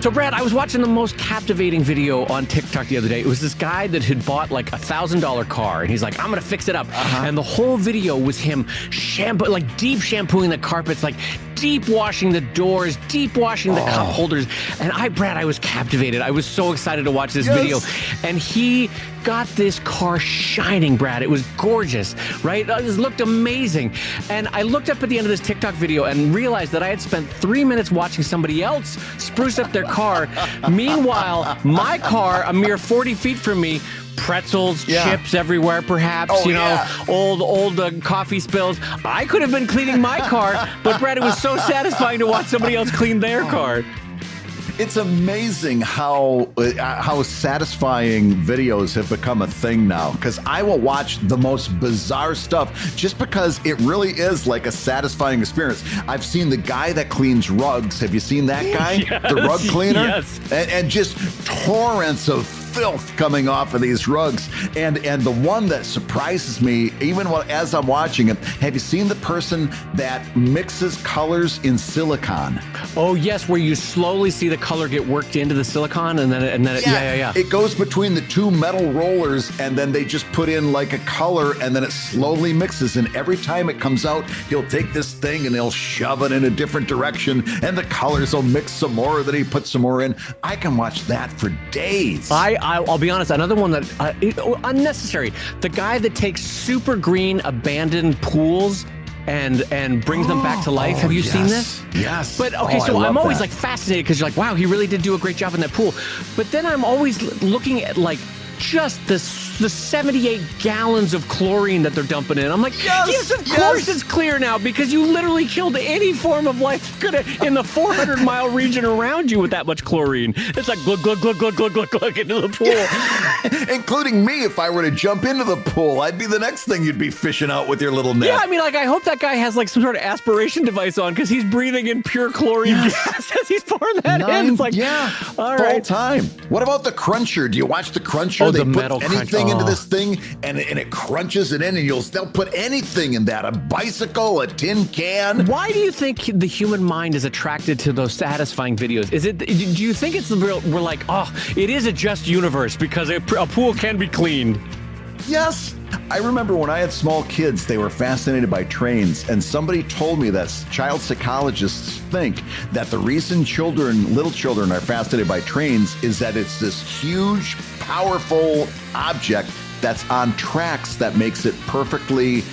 So, Brad, I was watching the most captivating video on TikTok the other day. It was this guy that had bought like $1,000 car, and he's like, I'm going to fix it up. And the whole video was him deep shampooing the carpets, like deep washing the doors, deep washing the cup holders. And Brad, I was captivated. I was so excited to watch this video. And he got this car shining, Brad. It was gorgeous, right? It looked amazing. And I looked up at the end of this TikTok video and realized that I had spent 3 minutes watching somebody else spruce up their car. Meanwhile, my car, a mere 40 feet from me, pretzels, chips everywhere, perhaps, old coffee spills. I could have been cleaning my car, but Brad, it was so satisfying to watch somebody else clean their car. It's amazing how satisfying videos have become a thing now, because I will watch the most bizarre stuff just because it really is like a satisfying experience. I've seen the guy that cleans rugs. Have you seen that guy? Yes, the rug cleaner? Yes. And just torrents of filth coming off of these rugs. And the one that surprises me, even as I'm watching it, have you seen the person that mixes colors in silicone? Oh, yes, where you slowly see the color get worked into the silicone, and then It goes between the two metal rollers, and then they just put in like a color, and then it slowly mixes. And every time it comes out, he'll take this thing and he'll shove it in a different direction, and the colors will mix some more, then he puts some more in. I can watch that for days. I'll be honest, another one that unnecessary. The guy that takes super green abandoned pools and brings them back to life. Have you seen this? Yes. But okay, so I'm always like fascinated because you're like, wow, he really did do a great job in that pool. But then I'm always looking at like just the 78 gallons of chlorine that they're dumping in. I'm like, yes, of course it's clear now, because you literally killed any form of life in the 400-mile region around you with that much chlorine. It's like glug, glug, glug, glug, glug, glug, glug into the pool. Including me, if I were to jump into the pool, I'd be the next thing you'd be fishing out with your little net. Yeah, I mean, like, I hope that guy has like some sort of aspiration device on, because he's breathing in pure chlorine gas as he's pouring that in. It's like, all right. Full time. What about the cruncher? Do you watch the cruncher? They the put metal anything into this thing, and it crunches it in, and they'll put anything in that. A bicycle, a tin can. Why do you think the human mind is attracted to those satisfying videos? Do you think it's the real, we're like, it is a just universe because a pool can be cleaned? Yes. I remember when I had small kids, they were fascinated by trains, and somebody told me that child psychologists think that the reason little children are fascinated by trains is that it's this huge, powerful object that's on tracks that makes it perfectly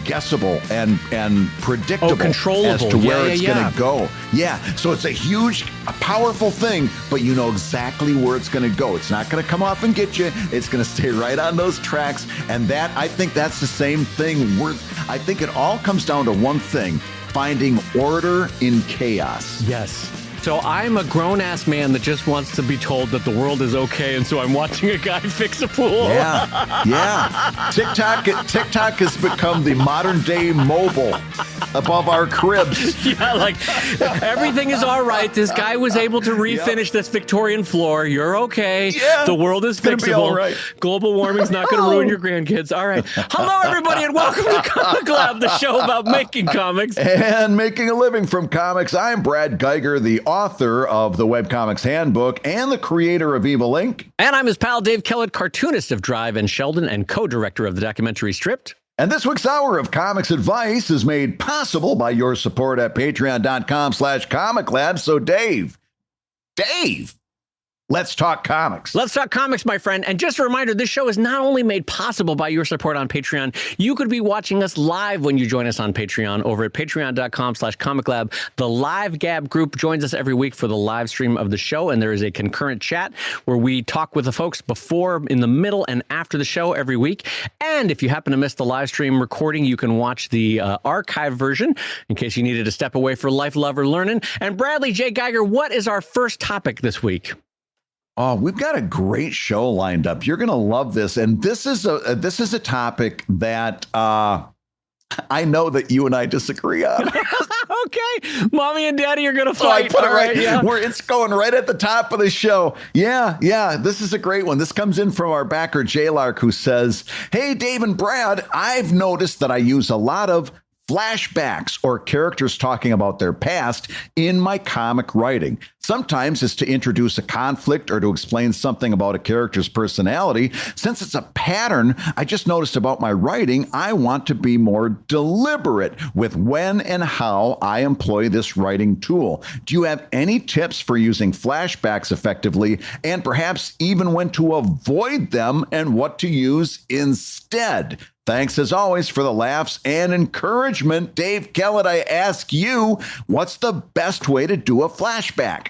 guessable and predictable controllable. as to where it's going to go. Yeah, so it's a huge, powerful thing, but you know exactly where it's going to go. It's not going to come off and get you. It's going to stay right on those tracks. And I think that's the same thing. I think it all comes down to one thing: finding order in chaos. Yes. So I'm a grown-ass man that just wants to be told that the world is okay, and so I'm watching a guy fix a pool. Yeah. TikTok has become the modern-day mobile above our cribs. Yeah, like, everything is all right. This guy was able to refinish this Victorian floor. You're okay. Yeah. The world is fixable. Be all right. Global warming's not going to ruin your grandkids. All right. Hello, everybody, and welcome to ComicLab, the show about making comics. And making a living from comics. I'm Brad Guigar, the author of the Webcomics Handbook and the creator of Evil Inc. And I'm his pal Dave Kellett, cartoonist of Drive and Sheldon and co-director of the documentary Stripped. And this week's hour of comics advice is made possible by your support at patreon.com/comiclab. So Dave, let's talk comics. Let's talk comics, my friend. And just a reminder, this show is not only made possible by your support on Patreon, you could be watching us live when you join us on Patreon over at patreon.com/comiclab. The Live Gab group joins us every week for the live stream of the show, and there is a concurrent chat where we talk with the folks before, in the middle, and after the show every week. And if you happen to miss the live stream recording, you can watch the archive version in case you needed to step away for life, love, or learning. And Bradley J. Geiger, what is our first topic this week? Oh, we've got a great show lined up. You're going to love this. And this is a topic that I know that you and I disagree on. Okay. Mommy and Daddy are going to fight. I put it right. Yeah. It's going right at the top of the show. Yeah. This is a great one. This comes in from our backer, J-Lark, who says, "Hey, Dave and Brad, I've noticed that I use a lot of Flashbacks, or characters talking about their past in my comic writing. Sometimes it's to introduce a conflict or to explain something about a character's personality. Since it's a pattern I just noticed about my writing, I want to be more deliberate with when and how I employ this writing tool. Do you have any tips for using flashbacks effectively, and perhaps even when to avoid them and what to use instead? Thanks, as always, for the laughs and encouragement. Dave Kellett, I ask you, what's the best way to do a flashback?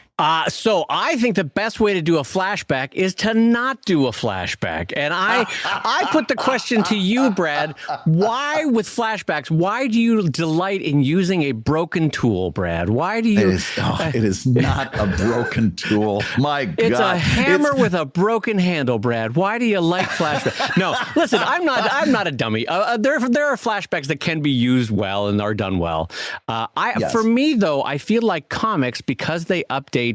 So I think the best way to do a flashback is to not do a flashback. And I put the question to you, Brad. Why with flashbacks, why do you delight in using a broken tool, Brad? Why do you? It is not a broken tool. My God. It's a hammer with a broken handle, Brad. Why do you like flashbacks? No, listen, I'm not a dummy. There are flashbacks that can be used well and are done well. Yes. For me, though, I feel like comics, because they update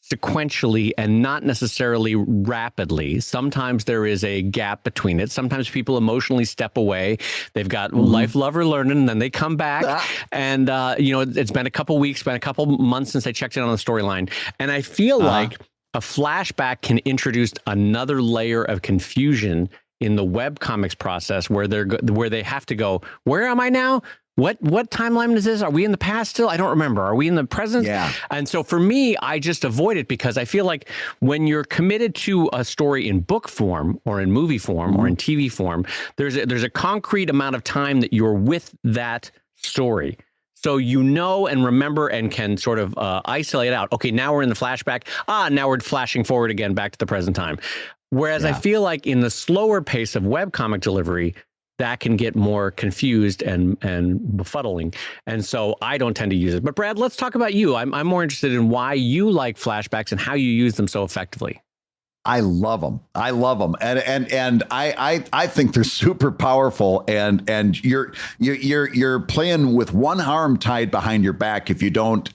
sequentially and not necessarily rapidly. Sometimes there is a gap between it. Sometimes people emotionally step away. They've got life, love, or learning, and then they come back. And, it's been a couple weeks, been a couple months since I checked in on the storyline. And I feel like a flashback can introduce another layer of confusion in the web comics process where they have to go, where am I now? What timeline is this? Are we in the past still? I don't remember. Are we in the present? Yeah. And so for me, I just avoid it because I feel like when you're committed to a story in book form or in movie form or in TV form, there's a concrete amount of time that you're with that story. So you know and remember and can sort of isolate out. Okay, now we're in the flashback. Now we're flashing forward again back to the present time. Whereas I feel like in the slower pace of webcomic delivery, that can get more confused and befuddling. And so I don't tend to use it. But Brad, let's talk about you. I'm more interested in why you like flashbacks and how you use them so effectively. I love them. And I think they're super powerful. And you're playing with one arm tied behind your back if you don't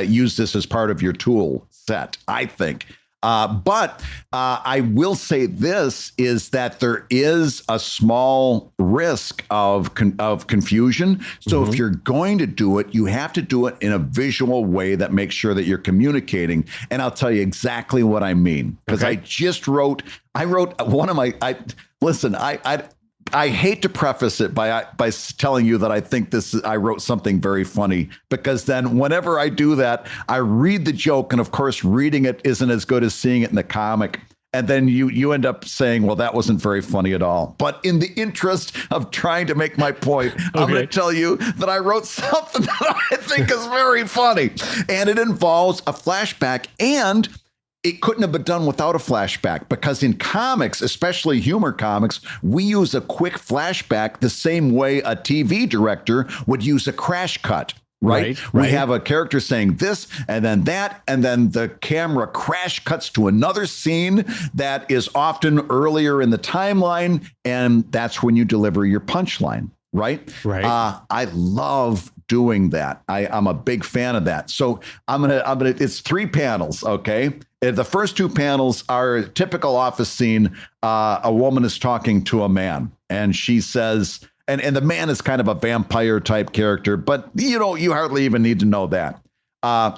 use this as part of your tool set, I think. But I will say this is that there is a small risk of confusion. So if you're going to do it, you have to do it in a visual way that makes sure that you're communicating. And I'll tell you exactly what I mean, because I wrote one of my, I hate to preface it by telling you that I think I wrote something very funny, because then whenever I do that, I read the joke, and of course, reading it isn't as good as seeing it in the comic. And then you end up saying, well, that wasn't very funny at all. But in the interest of trying to make my point, I'm going to tell you that I wrote something that I think is very funny. And it involves a flashback, and it couldn't have been done without a flashback, because in comics, especially humor comics, we use a quick flashback the same way a TV director would use a crash cut. Right. We have a character saying this and then that, and then the camera crash cuts to another scene that is often earlier in the timeline, and that's when you deliver your punchline. Right. I love doing that. I'm a big fan of that. So I'm gonna. It's 3 panels. Okay. The first 2 panels are a typical office scene. A woman is talking to a man, and she says, and the man is kind of a vampire type character, but you hardly even need to know that.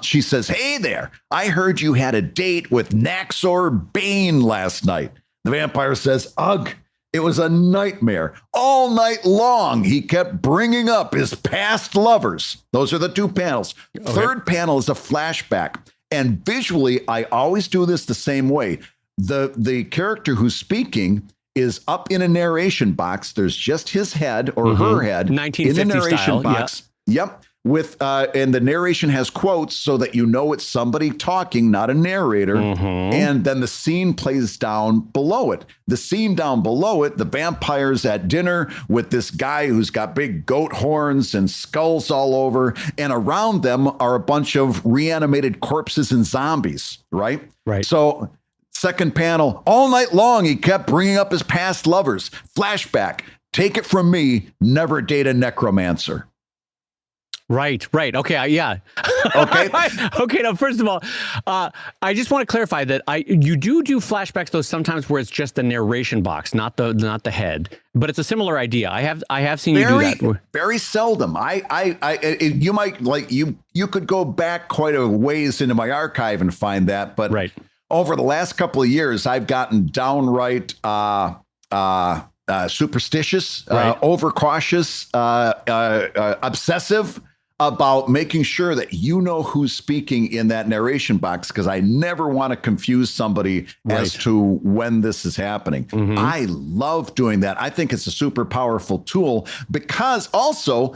She says, "Hey there, I heard you had a date with Naxor Bane last night." The vampire says, "Ugh. It was a nightmare. All night long, he kept bringing up his past lovers." Those are the 2 panels. Okay. Third panel is a flashback. And visually, I always do this the same way. The character who's speaking is up in a narration box. There's just his head or her head 1950 in the narration style, box. Yep. With and the narration has quotes so that you know it's somebody talking, not a narrator. And then the scene plays down below it. The scene down below it, the vampire's at dinner with this guy who's got big goat horns and skulls all over, and around them are a bunch of reanimated corpses and zombies. Right. So second panel, all night long he kept bringing up his past lovers. Flashback. Take it from me, never date a necromancer. Right. Okay. Yeah. Okay. Okay. Now, first of all, I just want to clarify that you do flashbacks though sometimes where it's just the narration box, not the head, but it's a similar idea. I have seen you do that. Very seldom. You might you could go back quite a ways into my archive and find that, but right. Over the last couple of years, I've gotten downright superstitious, overcautious, obsessive about making sure that you know who's speaking in that narration box, because I never want to confuse somebody as to when this is happening. Mm-hmm. I love doing that. I think it's a super powerful tool, because also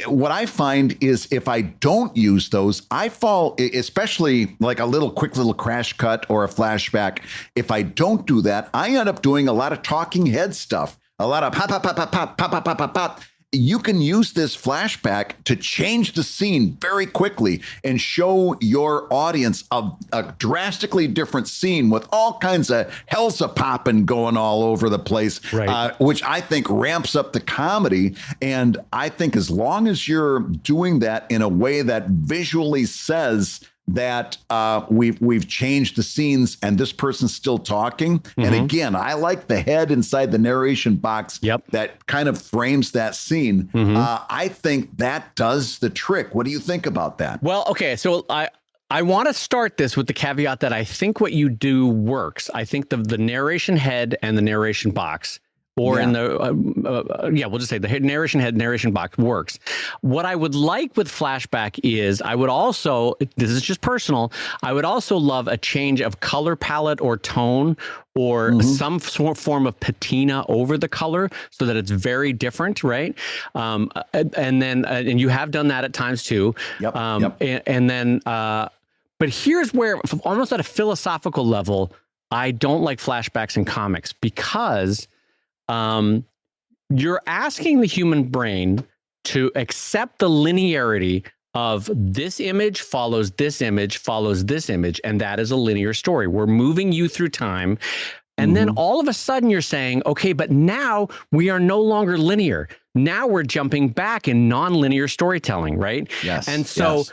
what I find is if I don't use those, I fall, especially like a quick little crash cut or a flashback. If I don't do that, I end up doing a lot of talking head stuff, a lot of pop, pop, pop, pop, pop, pop, pop, pop, pop. You can use this flashback to change the scene very quickly and show your audience a drastically different scene with all kinds of Helsa popping going all over the place, which I think ramps up the comedy. And I think as long as you're doing that in a way that visually says that we've changed the scenes and this person's still talking. Mm-hmm. And again, I like the head inside the narration box that kind of frames that scene. Mm-hmm. I think that does the trick. What do you think about that? Well, okay. So I want to start this with the caveat that I think what you do works. I think the narration head and the narration box, or in the, we'll just say the narration head, narration box works. What I would like with flashback is I would also, this is just personal, I would also love a change of color palette or tone, or some form of patina over the color so that it's very different, right? And then, and you have done that at times too. And then, but here's where, almost at a philosophical level, I don't like flashbacks in comics, because you're asking the human brain to accept the linearity of this image follows this image follows this image, and that is a linear story. We're moving you through time. And then all of a sudden you're saying, okay, but now we are no longer linear. Now we're jumping back in non-linear storytelling, right? Yes. And so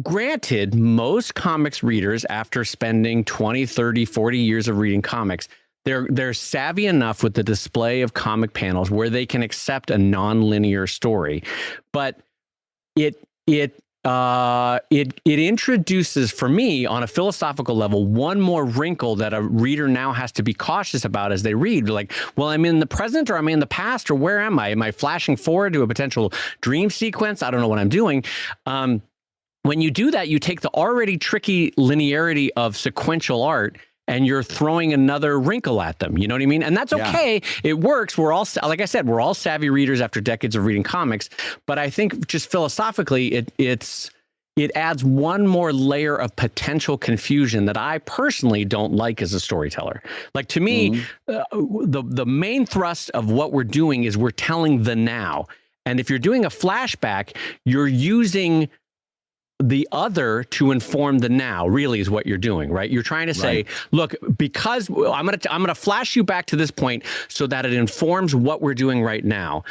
granted, most comics readers, after spending 20, 30, 40 years of reading comics, they're savvy enough with the display of comic panels where they can accept a non-linear story, but it introduces, for me, on a philosophical level, one more wrinkle that a reader now has to be cautious about as they read. Like, well, I'm in the present, or I'm in the past, or where am I? Am I flashing forward to a potential dream sequence? I don't know what I'm doing. When you do that, you take the already tricky linearity of sequential art and you're throwing another wrinkle at them. You know what I mean? And that's okay. It works. We're all, like I said, we're all savvy readers after decades of reading comics. But I think just philosophically, it adds one more layer of potential confusion that I personally don't like as a storyteller. Like, to me, the main thrust of what we're doing is we're telling the now. And if you're doing a flashback, you're using the other to inform the now, really, is what you're doing, right? You're trying to say, look, because I'm going to flash you back to this point so that it informs what we're doing right now.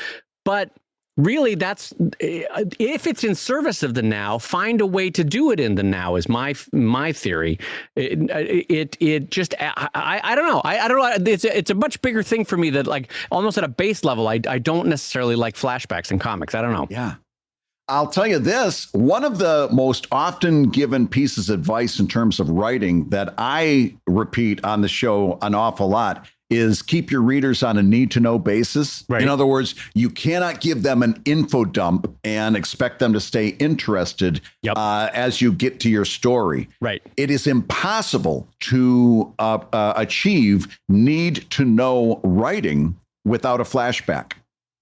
But really, that's, if it's in service of the now, find a way to do it in the now, is my theory. It just, I don't know. I don't know. It's a much bigger thing for me that, like, almost at a base level, I don't necessarily like flashbacks in comics. I don't know. Yeah. I'll tell you this, one of the most often given pieces of advice in terms of writing that I repeat on the show an awful lot is keep your readers on a need-to-know basis. Right. In other words, you cannot give them an info dump and expect them to stay interested as you get to your story. Right. It is impossible to achieve need-to-know writing without a flashback.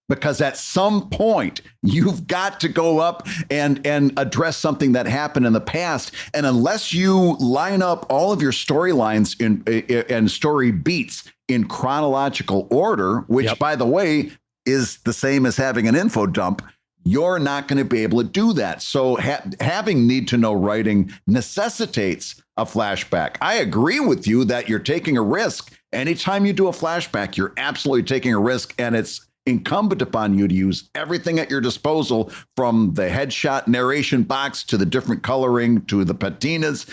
Because at some point, you've got to go up and address something that happened in the past. And unless you line up all of your storylines and story beats in chronological order, which, by the way, is the same as having an info dump, you're not going to be able to do that. So having need-to-know writing necessitates a flashback. I agree with you that you're taking a risk. Anytime you do a flashback, you're absolutely taking a risk, and it's incumbent upon you to use everything at your disposal, from the headshot narration box to the different coloring to the patinas.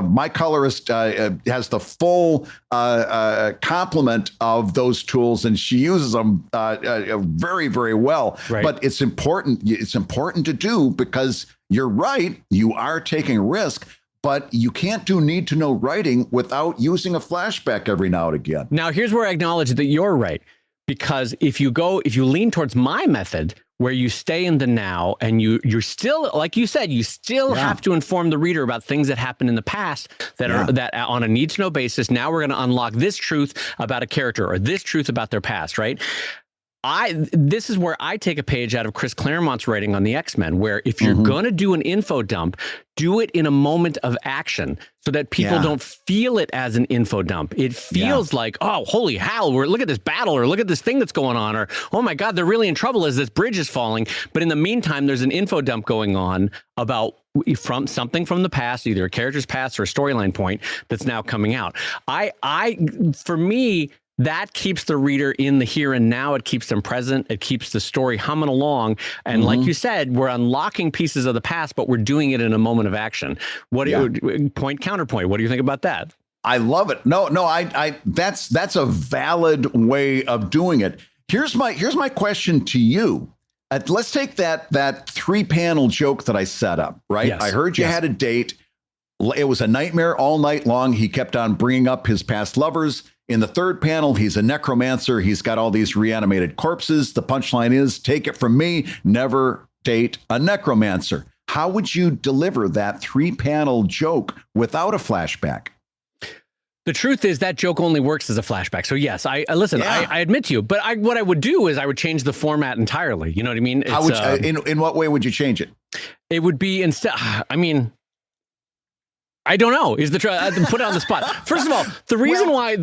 My colorist has the full complement of those tools, and she uses them very, very well. Right. But it's important. It's important to do, because you're right. You are taking a risk. But you can't do need to know writing without using a flashback every now and again. Now, here's where I acknowledge that you're right, because if you lean towards my method, where you stay in the now and you're still, like you said, you still have to inform the reader about things that happened in the past that are that on a need to know basis. Now we're going to unlock this truth about a character or this truth about their past, right? This is where I take a page out of Chris Claremont's writing on the X-Men, where if you're going to do an info dump, do it in a moment of action so that people don't feel it as an info dump. It feels like, oh, holy hell, look at this battle, or look at this thing that's going on, or, oh my God, they're really in trouble as this bridge is falling. But in the meantime, there's an info dump going on about from something from the past, either a character's past or a storyline point that's now coming out. For me, that keeps the reader in the here and now. It keeps them present. It keeps the story humming along. And like you said, we're unlocking pieces of the past, but we're doing it in a moment of action. What do you point, counterpoint? What do you think about that? I love it. No, that's a valid way of doing it. Here's my question to you. Let's take that 3-panel joke that I set up, right? Yes. I heard you had a date. It was a nightmare all night long. He kept on bringing up his past lovers. In the third panel, he's a necromancer. He's got all these reanimated corpses. The punchline is, take it from me, never date a necromancer. How would you deliver that 3-panel joke without a flashback? The truth is that joke only works as a flashback. So yes, I admit to you, but what I would do is I would change the format entirely. You know what I mean? How would in what way would you change it? It would be instead, I don't know. Is the put it on the spot? First of all, the reason why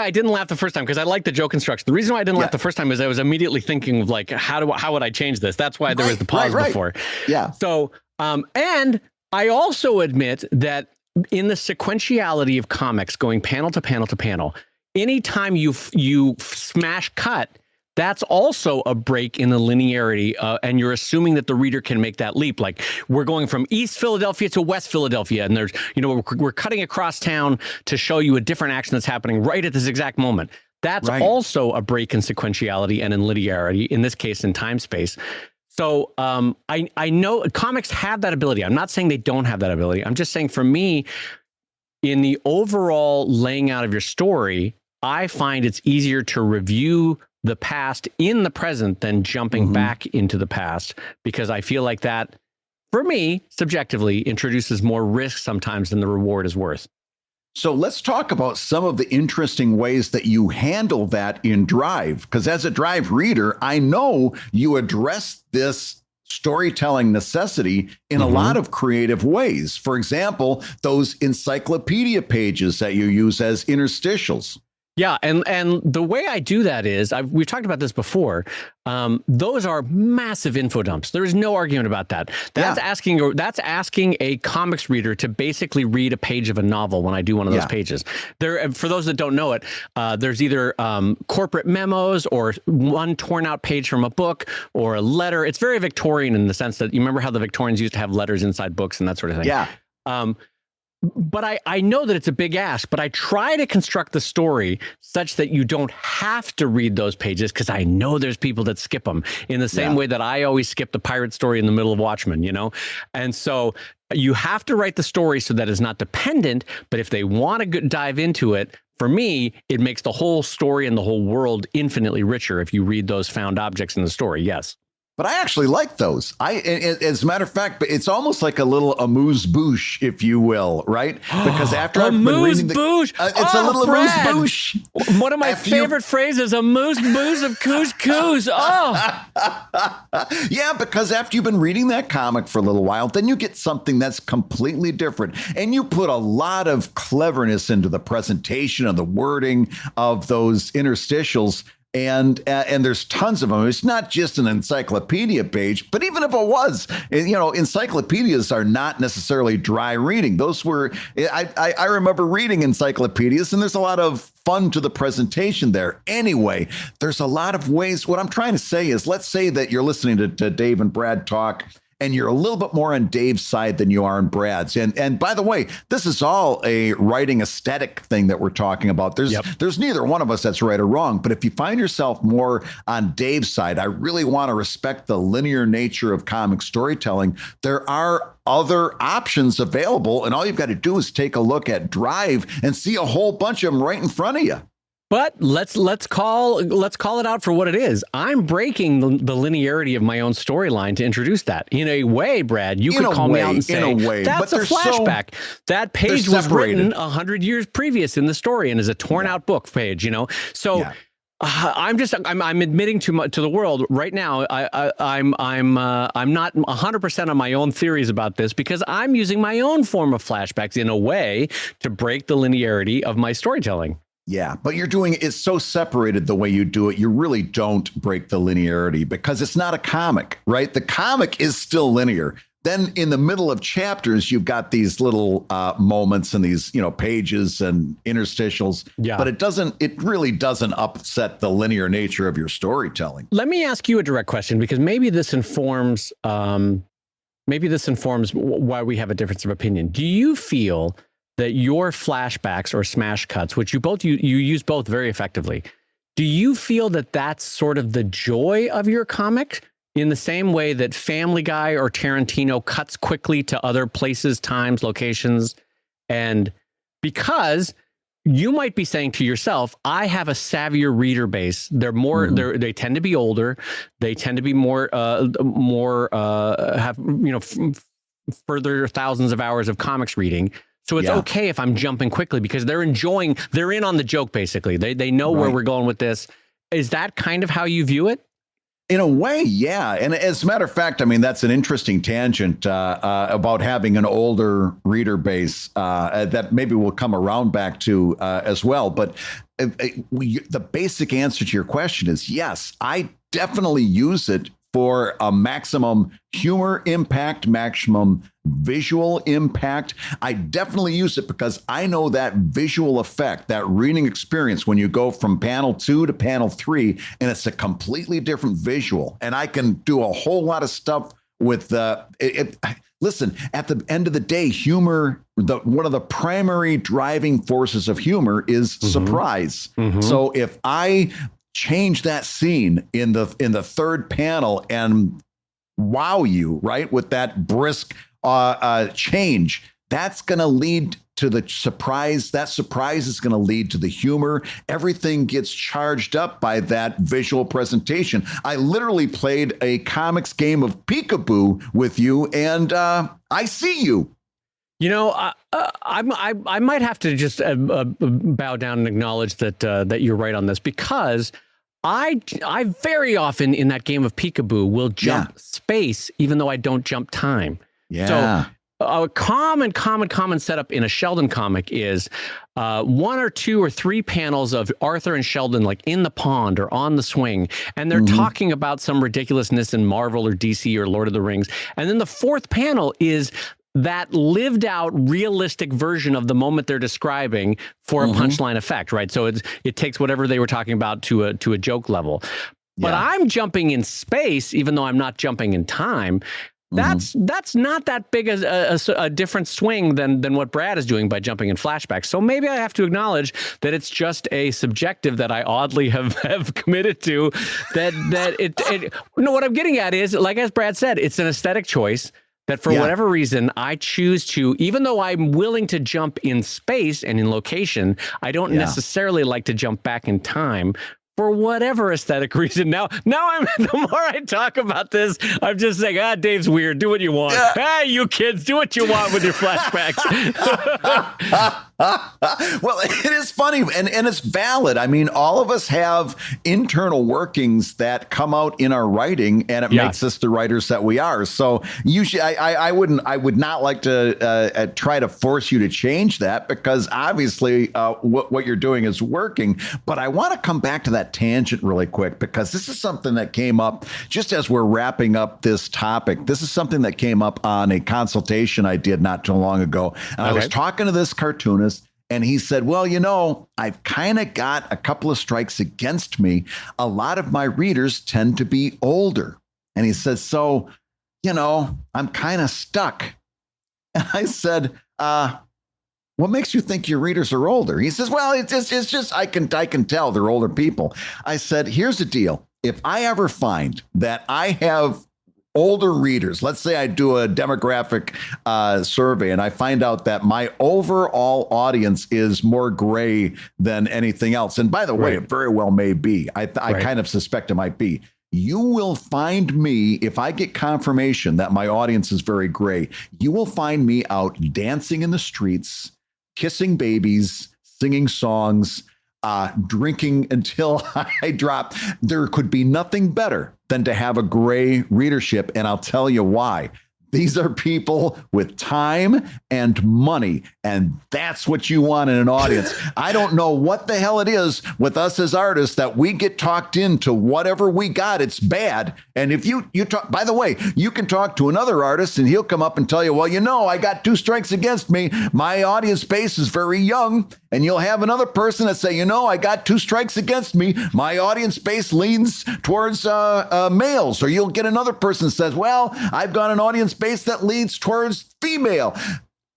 I didn't laugh the first time, because I like the joke construction. The reason why I didn't laugh the first time is I was immediately thinking of like, how would I change this? That's why there was the pause before. Yeah. So and I also admit that in the sequentiality of comics, going panel to panel to panel, anytime you smash cut, that's also a break in the linearity, and you're assuming that the reader can make that leap. Like, we're going from East Philadelphia to West Philadelphia, and there's, we're cutting across town to show you a different action that's happening right at this exact moment. That's also a break in sequentiality and in linearity, in this case, in time space. So I know comics have that ability. I'm not saying they don't have that ability. I'm just saying, for me, in the overall laying out of your story, I find it's easier to review the past in the present than jumping back into the past, because I feel like that, for me, subjectively, introduces more risk sometimes than the reward is worth. So let's talk about some of the interesting ways that you handle that in Drive, because as a Drive reader, I know you address this storytelling necessity in a lot of creative ways. For example, those encyclopedia pages that you use as interstitials. Yeah, and the way I do that is, we've talked about this before. Those are massive info dumps. There is no argument about that. That's asking a comics reader to basically read a page of a novel when I do one of those pages. There, for those that don't know it, there's either corporate memos or one torn out page from a book or a letter. It's very Victorian in the sense that, you remember how the Victorians used to have letters inside books and that sort of thing. Yeah. But I know that it's a big ask, but I try to construct the story such that you don't have to read those pages, because I know there's people that skip them in the same way that I always skip the pirate story in the middle of Watchmen, And so you have to write the story so that it's not dependent, but if they want to dive into it, for me, it makes the whole story and the whole world infinitely richer if you read those found objects in the story, yes. But I actually like those. As a matter of fact, it's almost like a little amuse-bouche, if you will, right? Because after I've been reading it's a little amuse-bouche. One of my favorite phrases, amuse-bouche of couscous. Yeah, because after you've been reading that comic for a little while, then you get something that's completely different. And you put a lot of cleverness into the presentation of the wording of those interstitials And there's tons of them. It's not just an encyclopedia page, but even if it was, encyclopedias are not necessarily dry reading. Those were, I remember reading encyclopedias, and there's a lot of fun to the presentation there. Anyway, there's a lot of ways. What I'm trying to say is, let's say that you're listening to Dave and Brad talk, and you're a little bit more on Dave's side than you are on Brad's. And by the way, this is all a writing aesthetic thing that we're talking about. There's neither one of us that's right or wrong. But if you find yourself more on Dave's side, I really want to respect the linear nature of comic storytelling. There are other options available, and all you've got to do is take a look at Drive and see a whole bunch of them right in front of you. But let's call it out for what it is. I'm breaking the linearity of my own storyline to introduce that. In a way, Brad, you could call me out and say, that's a flashback. That page was written 100 years previous in the story and is a torn out book page, So I'm admitting to the world right now. I'm not 100% on my own theories about this, because I'm using my own form of flashbacks in a way to break the linearity of my storytelling. Yeah, but you're doing it so separated the way you do it. You really don't break the linearity, because it's not a comic, right? The comic is still linear. Then in the middle of chapters, you've got these little moments and these, pages and interstitials. Yeah. But it really doesn't upset the linear nature of your storytelling. Let me ask you a direct question, because maybe this informs why we have a difference of opinion. Do you feel that your flashbacks or smash cuts, which you use both very effectively, do you feel that that's sort of the joy of your comic, in the same way that Family Guy or Tarantino cuts quickly to other places, times, locations? And because you might be saying to yourself, I have a savvier reader base. They're more, they tend to be older. They tend to be more have, further thousands of hours of comics reading. So it's okay if I'm jumping quickly, because they're in on the joke, basically. They know where we're going with this. Is that kind of how you view it? In a way, yeah. And as a matter of fact, I mean, that's an interesting tangent about having an older reader base that maybe we'll come around back to as well. But the basic answer to your question is yes, I definitely use it for a maximum humor impact, maximum visual impact. I definitely use it because I know that visual effect, that reading experience, when you go from panel 2 to panel 3, and it's a completely different visual. And I can do a whole lot of stuff with listen, at the end of the day, humor, one of the primary driving forces of humor is surprise. So if I change that scene in the third panel and wow you, right, with that brisk change, that's going to lead to the surprise. That surprise is going to lead to the humor. Everything gets charged up by that visual presentation. I literally played a comics game of peekaboo with you, and I see you. I might have to just bow down and acknowledge that you're right on this, because I very often in that game of peekaboo will jump space, even though I don't jump time. Yeah. So a common setup in a Sheldon comic is 1 or 2 or 3 panels of Arthur and Sheldon like in the pond or on the swing, and they're talking about some ridiculousness in Marvel or DC or Lord of the Rings. And then the 4th panel is that lived out realistic version of the moment they're describing for a punchline effect, right? So it takes whatever they were talking about to a joke level. But I'm jumping in space, even though I'm not jumping in time. That's not that big a different swing than what Brad is doing by jumping in flashbacks. So maybe I have to acknowledge that it's just a subjective that I oddly have committed to. What I'm getting at is, like as Brad said, it's an aesthetic choice. That for whatever reason, I choose to, even though I'm willing to jump in space and in location, I don't necessarily like to jump back in time for whatever aesthetic reason. Now the more I talk about this, I'm just saying, Dave's weird. Do what you want. Hey, you kids, do what you want with your flashbacks. Well, it is funny and it's valid. I mean, all of us have internal workings that come out in our writing, and it makes us the writers that we are. So usually I would not like to try to force you to change that, because obviously what you're doing is working. But I want to come back to that tangent really quick, because this is something that came up just as we're wrapping up this topic. This is something that came up on a consultation I did not too long ago. And I was talking to this cartoonist, and he said, well, you know, I've kind of got a couple of strikes against me. A lot of my readers tend to be older. And he said, so, you know, I'm kind of stuck. And I said, what makes you think your readers are older? He says, well, it's just I can tell they're older people. I said, here's the deal. If I ever find that I have older readers, let's say I do a demographic survey and I find out that my overall audience is more gray than anything else. And by the way, it very well may be. I kind of suspect it might be. You will find me, if I get confirmation that my audience is very gray, you will find me out dancing in the streets, kissing babies, singing songs, drinking until I drop. There could be nothing better than to have a gray readership. And I'll tell you why. These are people with time and money, and that's what you want in an audience. I don't know what the hell it is with us as artists that we get talked into whatever we got. It's bad. And if you talk, by the way, you can talk to another artist and he'll come up and tell you, well, you know, I got 2 strikes against me. My audience base is very young. And you'll have another person that say, you know, I got 2 strikes against me. My audience base leans towards males. Or you'll get another person that says, well, I've got an audience base that leans towards female.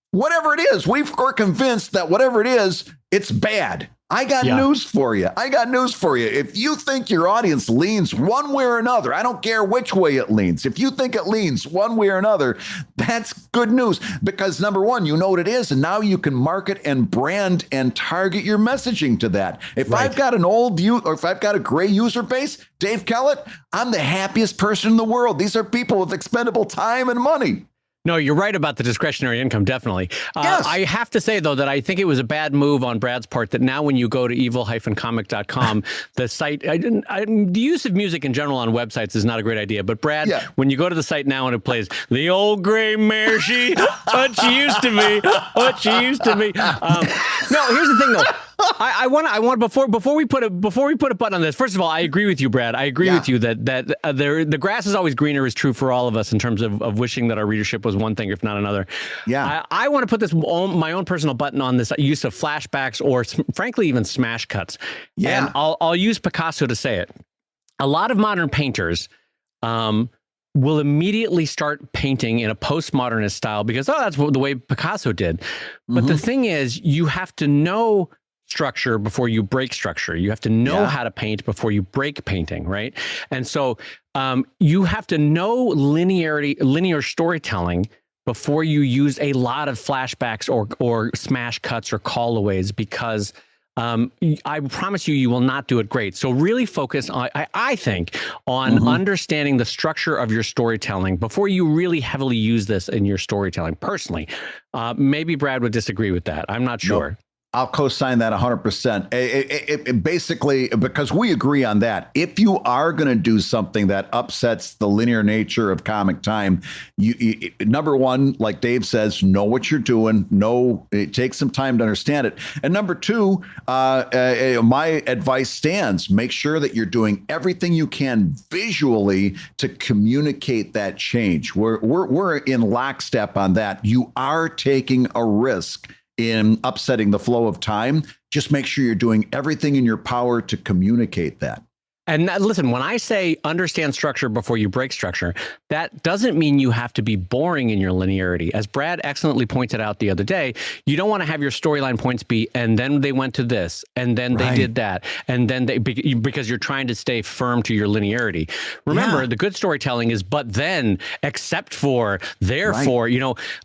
Whatever it is, we're convinced that whatever it is, it's bad. I got news for you. If you think your audience leans one way or another, I don't care which way it leans. If you think it leans one way or another, that's good news, because number one, you know what it is. And now you can market and brand and target your messaging to that. If I've got an old or if I've got a gray user base, Dave Kellett, I'm the happiest person in the world. These are people with expendable time and money. No, you're right about the discretionary income, definitely. I have to say, though, that I think it was a bad move on Brad's part that now when you go to evil-comic.com, the site, the use of music in general on websites is not a great idea. But Brad, when you go to the site now and it plays, the old gray mare, what she used to be. No, here's the thing, though. I want before we put a button on this. First of all, I agree with you, Brad. I agree with you that the grass is always greener is true for all of us in terms of wishing that our readership was one thing, if not another. Yeah, I want to put my own personal button on this use of flashbacks or frankly even smash cuts. Yeah, and I'll use Picasso to say it. A lot of modern painters will immediately start painting in a postmodernist style because that's the way Picasso did. But the thing is, you have to know structure before you break structure. You have to know how to paint before you break painting, right? And so you have to know linear storytelling before you use a lot of flashbacks or smash cuts or callaways, because I promise you will not do it great. So really focus on, I think, on understanding the structure of your storytelling before you really heavily use this in your storytelling. Personally, maybe Brad would disagree with that. I'm not sure. Nope. I'll co-sign that 100%. It basically, because we agree on that. If you are going to do something that upsets the linear nature of comic time, you number one, like Dave says, know what you're doing. It takes some time to understand it. And number two, my advice stands. Make sure that you're doing everything you can visually to communicate that change. We're in lockstep on that. You are taking a risk in upsetting the flow of time. Just make sure you're doing everything in your power to communicate that. And listen, when I say understand structure before you break structure, that doesn't mean you have to be boring in your linearity. As Brad excellently pointed out the other day, you don't want to have your storyline points be, and then they went to this, and then they did that, and then because you're trying to stay firm to your linearity. Remember, the good storytelling is, but then, except for, therefore,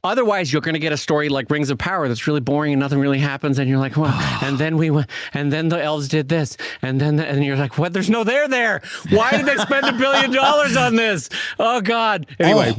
otherwise you're going to get a story like Rings of Power that's really boring and nothing really happens, and you're like, well, and then we went, and then the elves did this, and you're like, what? There's no there. Why did they spend $1 billion on this? Oh God. Anyway.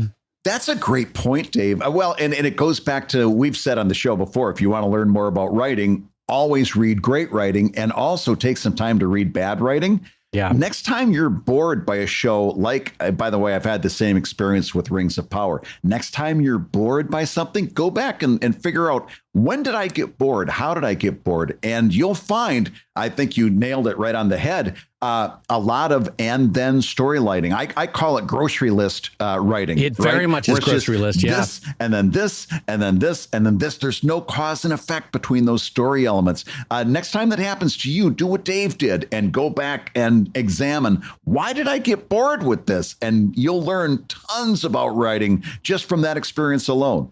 That's a great point, Dave. Well, and it goes back to, we've said on the show before, if you want to learn more about writing, always read great writing and also take some time to read bad writing. Yeah. Next time you're bored by a show, like, by the way, I've had the same experience with Rings of Power. Next time you're bored by something, go back and figure out, when did I get bored? How did I get bored? And you'll find, I think you nailed it right on the head, a lot of and then storylining. I call it grocery list writing. It very much is grocery list, yeah. This, and then this, and then this, and then this. There's no cause and effect between those story elements. Next time that happens to you, do what Dave did and go back and examine, why did I get bored with this? And you'll learn tons about writing just from that experience alone.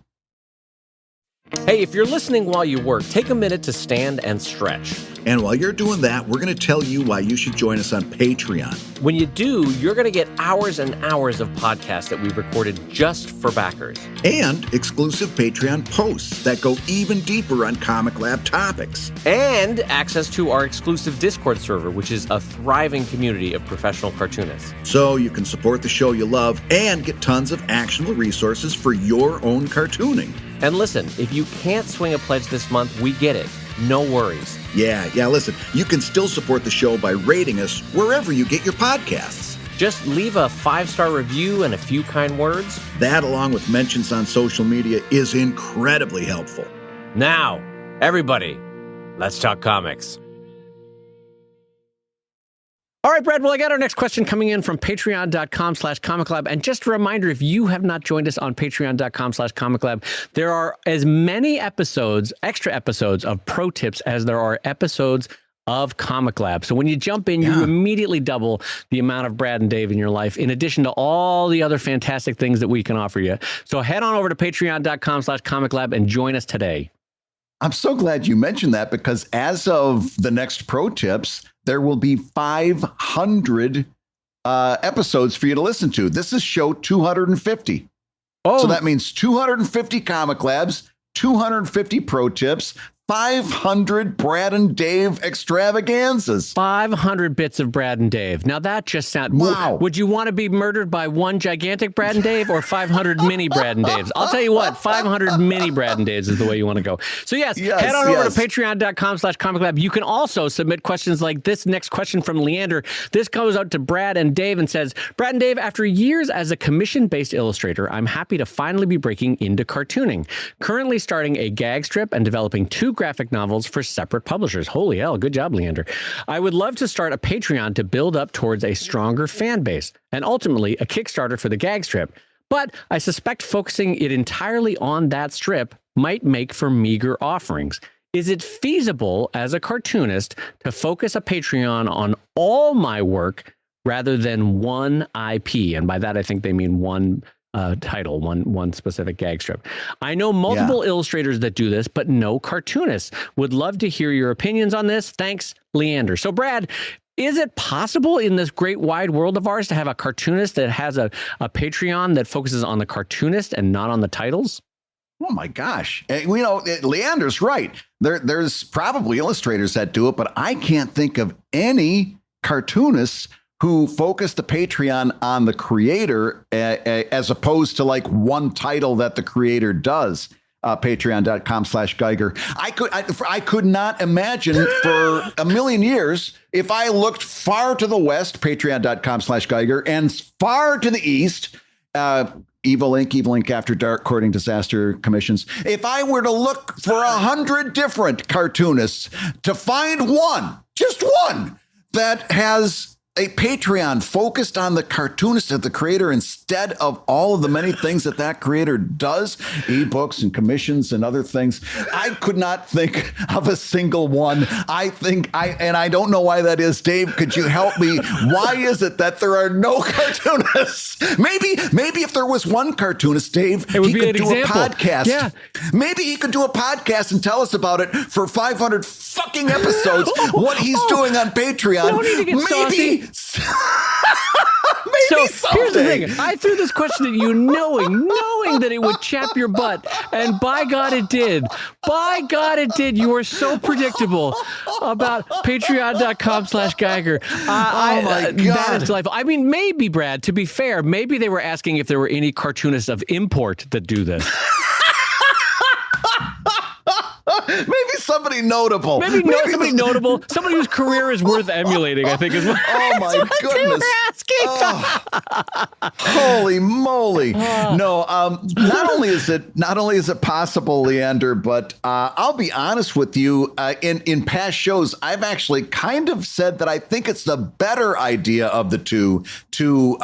Hey, if you're listening while you work, take a minute to stand and stretch. And while you're doing that, we're going to tell you why you should join us on Patreon. When you do, you're going to get hours and hours of podcasts that we've recorded just for backers. And exclusive Patreon posts that go even deeper on ComicLab topics. And access to our exclusive Discord server, which is a thriving community of professional cartoonists. So you can support the show you love and get tons of actionable resources for your own cartooning. And listen, if you can't swing a pledge this month, we get it. No worries. Yeah, listen, you can still support the show by rating us wherever you get your podcasts. Just leave a 5-star review and a few kind words. That, along with mentions on social media, is incredibly helpful. Now, everybody, let's talk comics. All right, Brad, well, I got our next question coming in from patreon.com/ComicLab. And just a reminder, if you have not joined us on patreon.com/ComicLab, there are as many episodes, extra episodes of ProTips as there are episodes of ComicLab. So when you jump in, you immediately double the amount of Brad and Dave in your life, in addition to all the other fantastic things that we can offer you. So head on over to patreon.com/ComicLab and join us today. I'm so glad you mentioned that, because as of the next ProTips, there will be 500 episodes for you to listen to. This is show 250. Oh, so that means 250 Comic Labs, 250 ProTips, 500 Brad and Dave extravaganzas. 500 bits of Brad and Dave. Now that just sounds... Wow. Would you want to be murdered by one gigantic Brad and Dave or 500 mini Brad and Daves? I'll tell you what, 500 mini Brad and Daves is the way you want to go. So yes, head on over to patreon.com/ComicLab. You can also submit questions like this next question from Leander. This goes out to Brad and Dave and says, Brad and Dave, after years as a commission-based illustrator, I'm happy to finally be breaking into cartooning. Currently starting a gag strip and developing 2 graphic novels for separate publishers. Holy hell, good job, Leander. I would love to start a Patreon to build up towards a stronger fan base and ultimately a Kickstarter for the gag strip. But I suspect focusing it entirely on that strip might make for meager offerings. Is it feasible as a cartoonist to focus a Patreon on all my work rather than one IP? And by that, I think they mean one title, one specific gag strip. I know multiple illustrators that do this, but no cartoonists. Would love to hear your opinions on this. Thanks, Leander. So, Brad, is it possible in this great wide world of ours to have a cartoonist that has a Patreon that focuses on the cartoonist and not on the titles? Oh my gosh. Leander's right. There's probably illustrators that do it, but I can't think of any cartoonists who focus the Patreon on the creator as opposed to like one title that the creator does. Patreon.com/Guigar. I could not imagine for a million years, if I looked far to the west, Patreon.com/Guigar, and far to the east, Evil Ink After Dark, Courting Disaster Commissions. If I were to look for 100 different cartoonists to find one, just one, that has a Patreon focused on the cartoonist of the creator instead of all of the many things that creator does, ebooks and commissions and other things, I could not think of a single one. I don't know why that is. Dave, could you help me? Why is it that there are no cartoonists? Maybe if there was one cartoonist, Dave, he could do a podcast. Yeah. Maybe he could do a podcast and tell us about it for 500 fucking episodes, what he's doing on Patreon. You don't need to get saucy. Maybe so here's the thing. I threw this question at you knowing that it would chap your butt. And by God, it did. By God, it did. You are so predictable. about patreon.com/Geiger. Oh my God. That is delightful. I mean, maybe, Brad, to be fair, maybe they were asking if there were any cartoonists of import that do this. Maybe somebody notable. Maybe somebody notable, somebody whose career is worth emulating, I think is what, oh my goodness. Oh, holy moly. No, not only is it possible, Leander, but I'll be honest with you, in past shows, I've actually kind of said that I think it's the better idea of the two to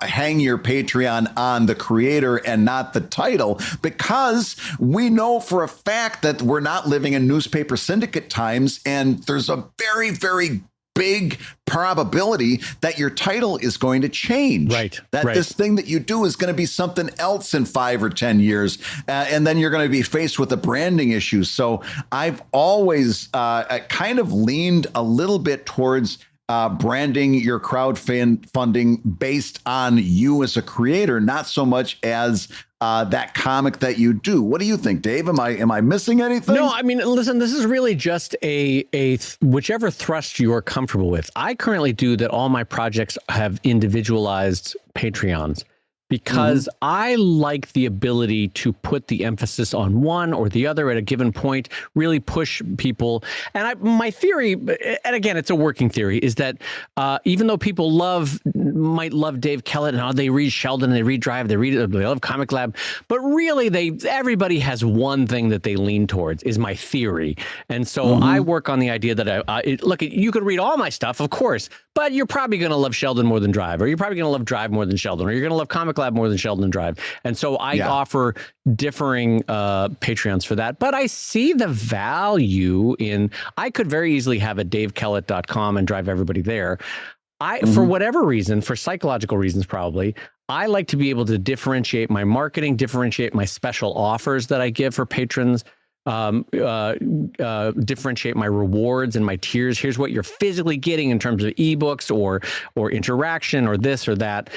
hang your Patreon on the creator and not the title, because we know for a fact that we're not living in newspaper syndicate times, and there's a very, very big probability that your title is going to change. Right. This thing that you do is going to be something else in 5 or 10 years. And then you're going to be faced with a branding issue. So I've always kind of leaned a little bit towards branding your crowdfunding based on you as a creator, not so much as that comic that you do. What do you think, Dave? Am I missing anything? No, I mean, listen, this is really just whichever thrust you are comfortable with. I currently do that. All my projects have individualized Patreons, because I like the ability to put the emphasis on one or the other at a given point, really push people. And my theory, and again, it's a working theory, is that even though people might love Dave Kellett, and they read Sheldon, they read Drive, they love ComicLab, but really everybody has one thing that they lean towards, is my theory. And so I work on the idea that look, you could read all my stuff, of course, but you're probably going to love Sheldon more than Drive, or you're probably going to love Drive more than Sheldon, or you're going to love ComicLab more than Sheldon and Drive. And so I offer differing Patreons for that. But I see the value in, I could very easily have a davekellett.com and drive everybody there. For whatever reason, for psychological reasons probably, I like to be able to differentiate my marketing, differentiate my special offers that I give for patrons, differentiate my rewards and my tiers. Here's what you're physically getting in terms of ebooks or interaction or this or that.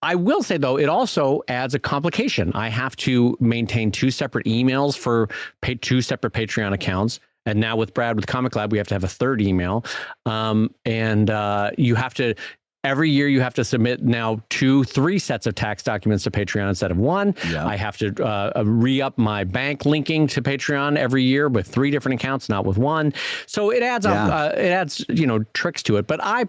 I will say, though, it also adds a complication. I have to maintain 2 separate emails for 2 separate Patreon accounts. And now with Brad, with ComicLab, we have to have a 3rd email. And you have to, every year you have to submit now 2-3 sets of tax documents to Patreon instead of 1. Yeah. I have to re-up my bank linking to Patreon every year with 3 different accounts, not with 1. So it adds up, it adds, tricks to it. But I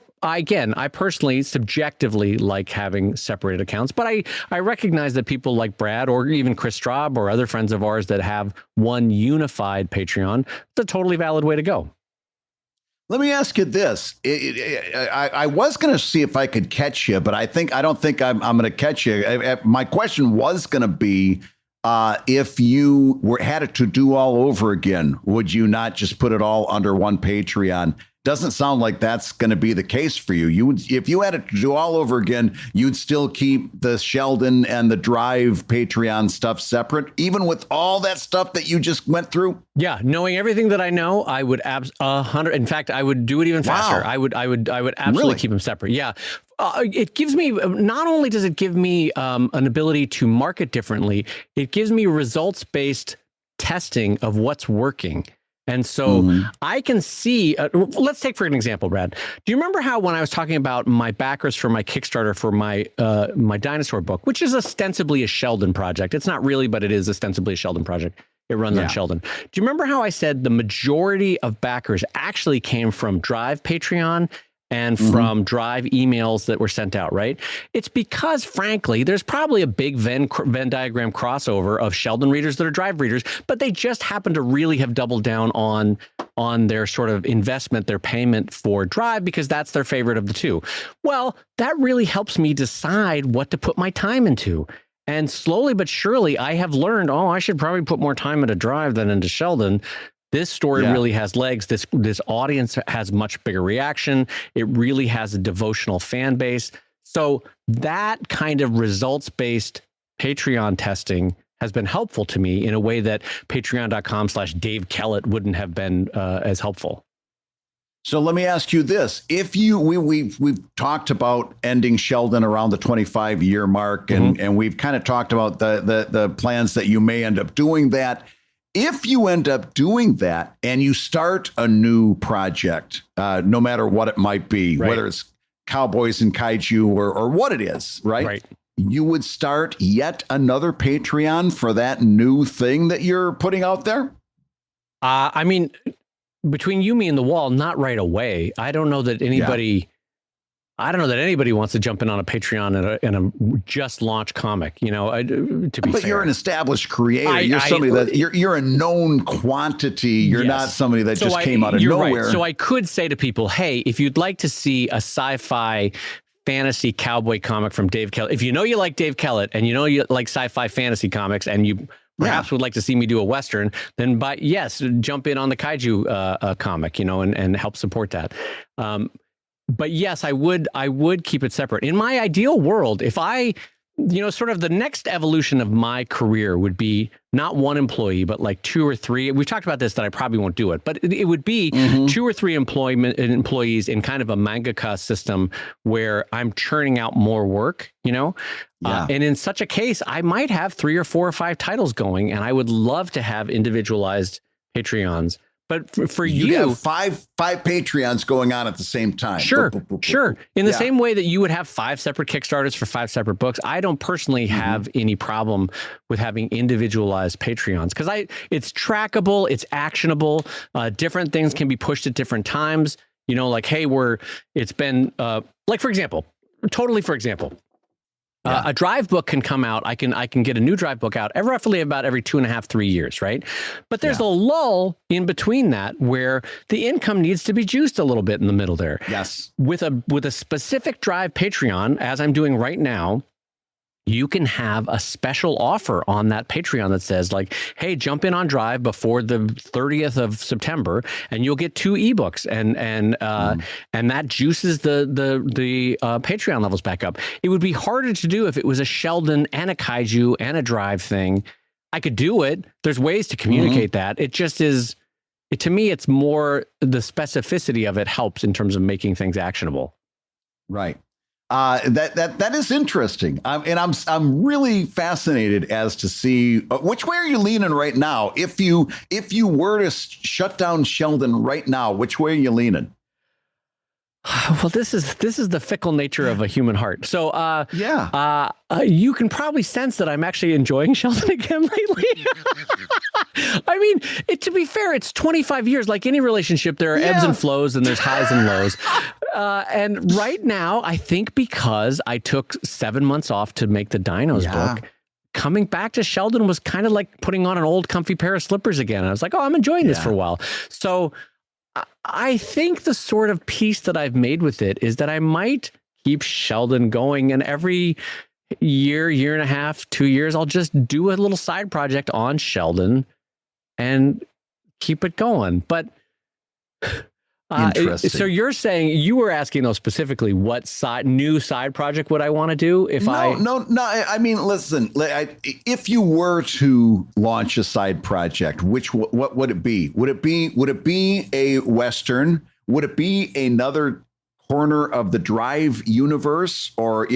personally subjectively like having separated accounts, but I recognize that people like Brad or even Chris Straub or other friends of ours that have one unified Patreon, it's a totally valid way to go. Let me ask you this. I was going to see if I could catch you, but I don't think I'm going to catch you. My question was going to be, if you had it to do all over again, would you not just put it all under one Patreon? Doesn't sound like that's going to be the case for you. If you had it to do all over again, you'd still keep the Sheldon and the Drive Patreon stuff separate, even with all that stuff that you just went through. Yeah, knowing everything that I know, I would 100. In fact, I would do it even faster. Wow. I would absolutely keep them separate. Yeah. It gives me, not only does it give me an ability to market differently, it gives me results-based testing of what's working. And so I can see, let's take for an example, Brad. Do you remember how when I was talking about my backers for my Kickstarter for my my dinosaur book, which is ostensibly a Sheldon project? It's not really, but it is ostensibly a Sheldon project. It runs on Sheldon. Do you remember how I said the majority of backers actually came from Drive Patreon and from Drive emails that were sent out, right? It's because, frankly, there's probably a big Venn diagram crossover of Sheldon readers that are Drive readers, but they just happen to really have doubled down on their sort of investment, their payment for Drive, because that's their favorite of the two. Well, that really helps me decide what to put my time into. And slowly but surely, I have learned, I should probably put more time into Drive than into Sheldon. This story really has legs. This audience has much bigger reaction. It really has a devotional fan base. So that kind of results-based Patreon testing has been helpful to me in a way that patreon.com/Dave Kellett wouldn't have been as helpful. So let me ask you this. If we've talked about ending Sheldon around the 25-year mark, and we've kind of talked about the plans that you may end up doing that. if you end up doing that and you start a new project, no matter what it might be, whether it's Cowboys and Kaiju or what it is, right? You would start yet another Patreon for that new thing that you're putting out there? I mean, between you, me, and the wall, not right away. I don't know that anybody wants to jump in on a Patreon in a just launched comic, to be fair. But you're an established creator. You're somebody that you're a known quantity. You're not somebody that just came out of nowhere. Right. So I could say to people, hey, if you'd like to see a sci-fi fantasy cowboy comic from Dave Kellett, if you know you like Dave Kellett and you know you like sci-fi fantasy comics and you perhaps would like to see me do a Western, then jump in on the Kaiju comic, and help support that. But yes, I would keep it separate. In my ideal world, if I, sort of the next evolution of my career would be not one employee, but like 2 or 3. We've talked about this, that I probably won't do it, but it would be 2 or 3 employees in kind of a mangaka system where I'm churning out more work, and in such a case, I might have 3 or 4 or 5 titles going, and I would love to have individualized Patreons. But for you have five Patreons going on at the same time. Sure. In the same way that you would have 5 separate Kickstarters for 5 separate books, I don't personally have any problem with having individualized Patreons because it's trackable, it's actionable. Different things can be pushed at different times. Like, hey, it's been like, for example. A drive book can come out. I can get a new drive book out roughly about every 2.5, 3 years, right? But there's a lull in between that where the income needs to be juiced a little bit in the middle there. Yes. With a specific drive Patreon, as I'm doing right now, you can have a special offer on that Patreon that says like, hey, jump in on Drive before the 30th of September and you'll get 2 ebooks and that juices the Patreon levels back up. It would be harder to do if it was a Sheldon and a Kaiju and a Drive thing. I could do it. There's ways to communicate that. It just is, to me, it's more the specificity of it helps in terms of making things actionable. Right. That is interesting. I'm really fascinated as to see which way are you leaning right now. If you were to shut down Sheldon right now, which way are you leaning? Well, this is the fickle nature of a human heart. So, you can probably sense that I'm actually enjoying Sheldon again lately. I mean, to be fair, it's 25 years. Like any relationship, there are ebbs and flows, and there's highs and lows. And right now, I think because I took 7 months off to make the Dinos book, coming back to Sheldon was kind of like putting on an old comfy pair of slippers again. I was like, oh, I'm enjoying this for a while. So I think the sort of peace that I've made with it is that I might keep Sheldon going, and every year and a half, 2 years, I'll just do a little side project on Sheldon and keep it going. But interesting. So you're saying, you were asking though specifically what new side project would I want to do if No. I mean, listen, if you were to launch a side project, what would it be? Would it be a Western? Would it be another corner of the Drive universe, or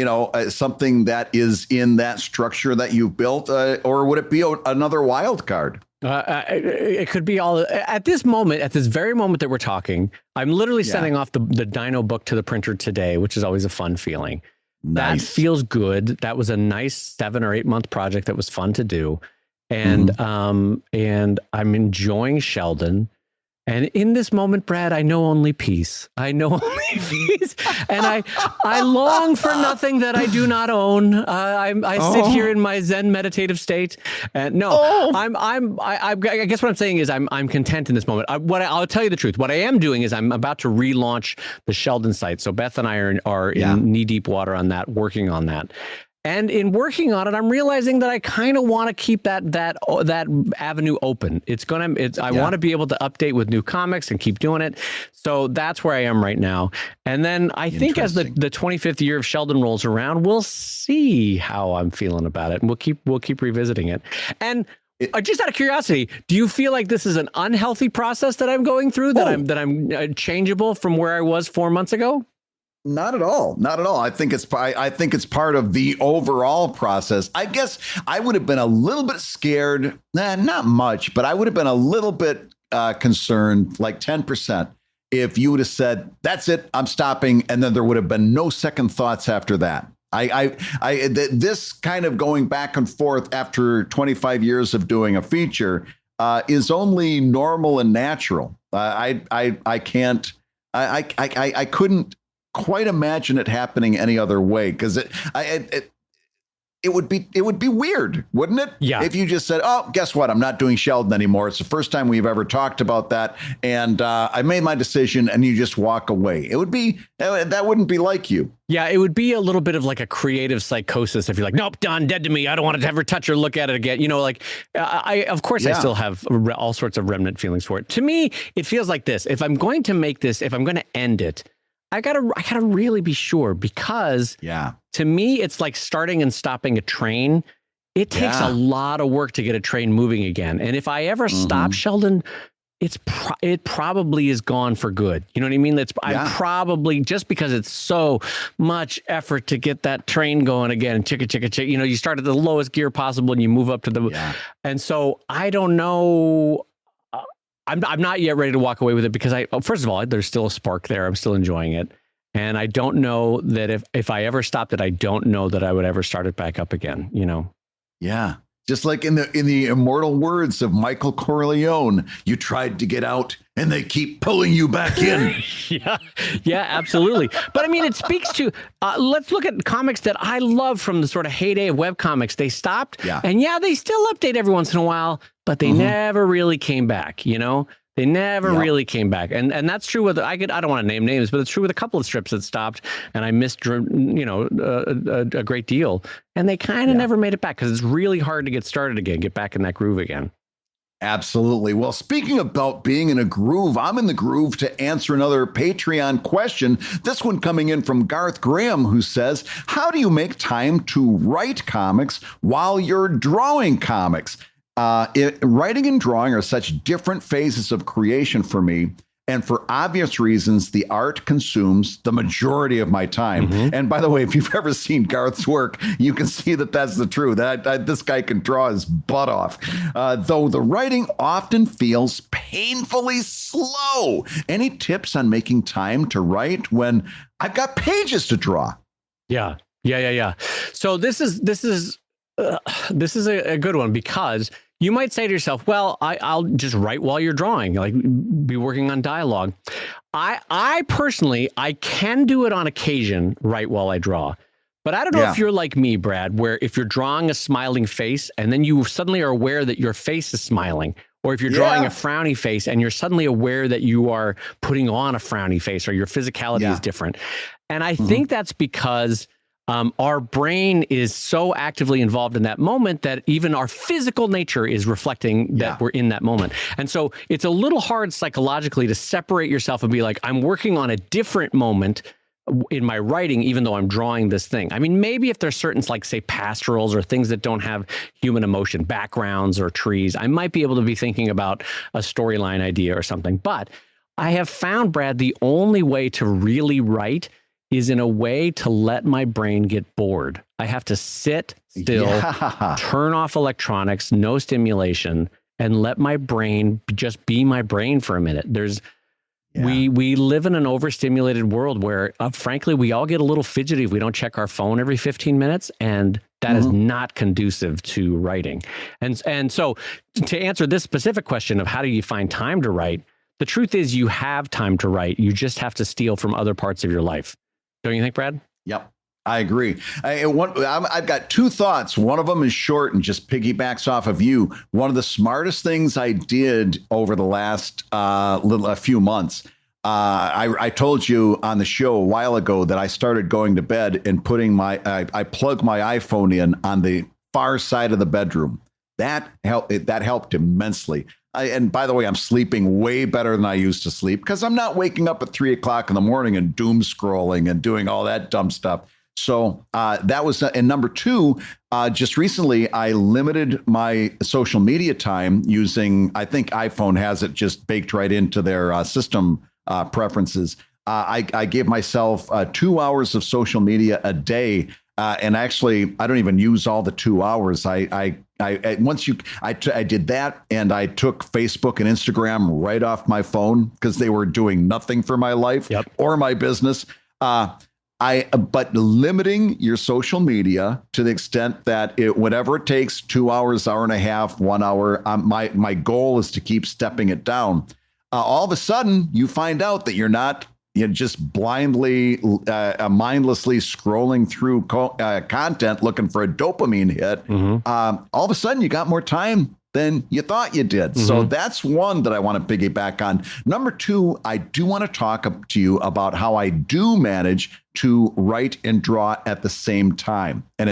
something that is in that structure that you've built, or would it be another wild card? It could be all at this moment, at this very moment that we're talking. I'm literally sending off the Dino book to the printer today, which is always a fun feeling. Nice. That feels good. That was a nice 7 or 8 month project that was fun to do. And I'm enjoying Sheldon. And in this moment, Brad, I know only peace. I know only peace, and I long for nothing that I do not own. I sit here in my Zen meditative state, and I guess what I'm saying is I'm content in this moment. I'll tell you the truth. What I am doing is I'm about to relaunch the Sheldon site. So Beth and I are in knee deep water on that, working on that. And in working on it, I'm realizing that I kind of want to keep that avenue open. I want to be able to update with new comics and keep doing it. So that's where I am right now. And then I think as the 25th year of Sheldon rolls around, we'll see how I'm feeling about it, and we'll keep revisiting it. And just out of curiosity, do you feel like this is an unhealthy process that I'm going through? That I'm changeable from where I was 4 months ago? Not at all. Not at all. I think it's part of the overall process. I guess I would have been a little bit scared. Not much, but I would have been a little bit concerned, like 10%, if you would have said, "That's it, I'm stopping," and then there would have been no second thoughts after that. This kind of going back and forth after 25 years of doing a feature is only normal and natural. I couldn't quite imagine it happening any other way, because it would be weird, wouldn't it? Yeah. If you just said, "Oh, guess what? I'm not doing Sheldon anymore. It's the first time we've ever talked about that, and I made my decision," and you just walk away. That wouldn't be like you. Yeah, it would be a little bit of like a creative psychosis if you're like, "Nope, done, dead to me. I don't want to ever touch or look at it again." You know, like I still have all sorts of remnant feelings for it. To me, it feels like this: if I'm going to make this, if I'm going to end it, I gotta really be sure, because to me, it's like starting and stopping a train. It takes a lot of work to get a train moving again. And if I ever stop Sheldon, it probably is gone for good. You know what I mean? I probably, just because it's so much effort to get that train going again, chicka, chicka, chicka, you know, you start at the lowest gear possible and you move up to the, and so I don't know. I'm not yet ready to walk away with it, because first of all, there's still a spark there. I'm still enjoying it. And I don't know that if I ever stopped it, I don't know that I would ever start it back up again, you know? Yeah. Just like in the immortal words of Michael Corleone, you tried to get out and they keep pulling you back in. Yeah, absolutely. But I mean, it speaks to, let's look at comics that I love from the sort of heyday of webcomics. They stopped, and they still update every once in a while, but they never really came back, you know? They never really came back. And that's true with, I don't want to name names, but it's true with a couple of strips that stopped, and I missed, you know, a great deal. And they kind of never made it back, because it's really hard to get started again, get back in that groove again. Absolutely. Well, speaking about being in a groove, I'm in the groove to answer another Patreon question. This one coming in from Garth Graham, who says, "How do you make time to write comics while you're drawing comics?" Writing and drawing are such different phases of creation for me. And for obvious reasons, the art consumes the majority of my time. And by the way, if you've ever seen Garth's work, you can see that that's the truth. This guy can draw his butt off. Though the writing often feels painfully slow. Any tips on making time to write when I've got pages to draw? Yeah. So this is a good one, because you might say to yourself, well, I'll just write while you're drawing, like be working on dialogue. I personally, I can do it on occasion, write while I draw. But I don't know if you're like me, Brad, where if you're drawing a smiling face and then you suddenly are aware that your face is smiling, or if you're drawing a frowny face and you're suddenly aware that you are putting on a frowny face, or your physicality is different. And I think that's because our brain is so actively involved in that moment that even our physical nature is reflecting that we're in that moment. And so it's a little hard psychologically to separate yourself and be like, I'm working on a different moment in my writing, even though I'm drawing this thing. I mean, maybe if there's certain, like, say, pastorals or things that don't have human emotion, backgrounds or trees, I might be able to be thinking about a storyline idea or something. But I have found, Brad, the only way to really write is in a way to let my brain get bored. I have to sit still, turn off electronics, no stimulation, and let my brain just be my brain for a minute. We live in an overstimulated world where, frankly, we all get a little fidgety if we don't check our phone every 15 minutes, and that is not conducive to writing. And so to answer this specific question of how do you find time to write, the truth is you have time to write. You just have to steal from other parts of your life. Don't you think, Brad? Yep, I agree. I've got two thoughts. One of them is short and just piggybacks off of you. One of the smartest things I did over the last a few months, I told you on the show a while ago that I started going to bed and I plug my iPhone in on the far side of the bedroom. That helped immensely. And by the way, I'm sleeping way better than I used to sleep because I'm not waking up at 3 o'clock in the morning and doom scrolling and doing all that dumb stuff. So that was, and number two, just recently, I limited my social media time using, I think iPhone has it just baked right into their system preferences. I give myself 2 hours of social media a day. And actually, I don't even use all the 2 hours. I did that, and I took Facebook and Instagram right off my phone because they were doing nothing for my life or my business. But limiting your social media to the extent that whatever it takes, 2 hours, hour and a half, 1 hour. My goal is to keep stepping it down. All of a sudden, you find out that you're not just blindly, mindlessly scrolling through content looking for a dopamine hit. All of a sudden, you got more time than you thought you did. So that's one that I want to piggyback on. Number two, I do want to talk to you about how I do manage to write and draw at the same time. And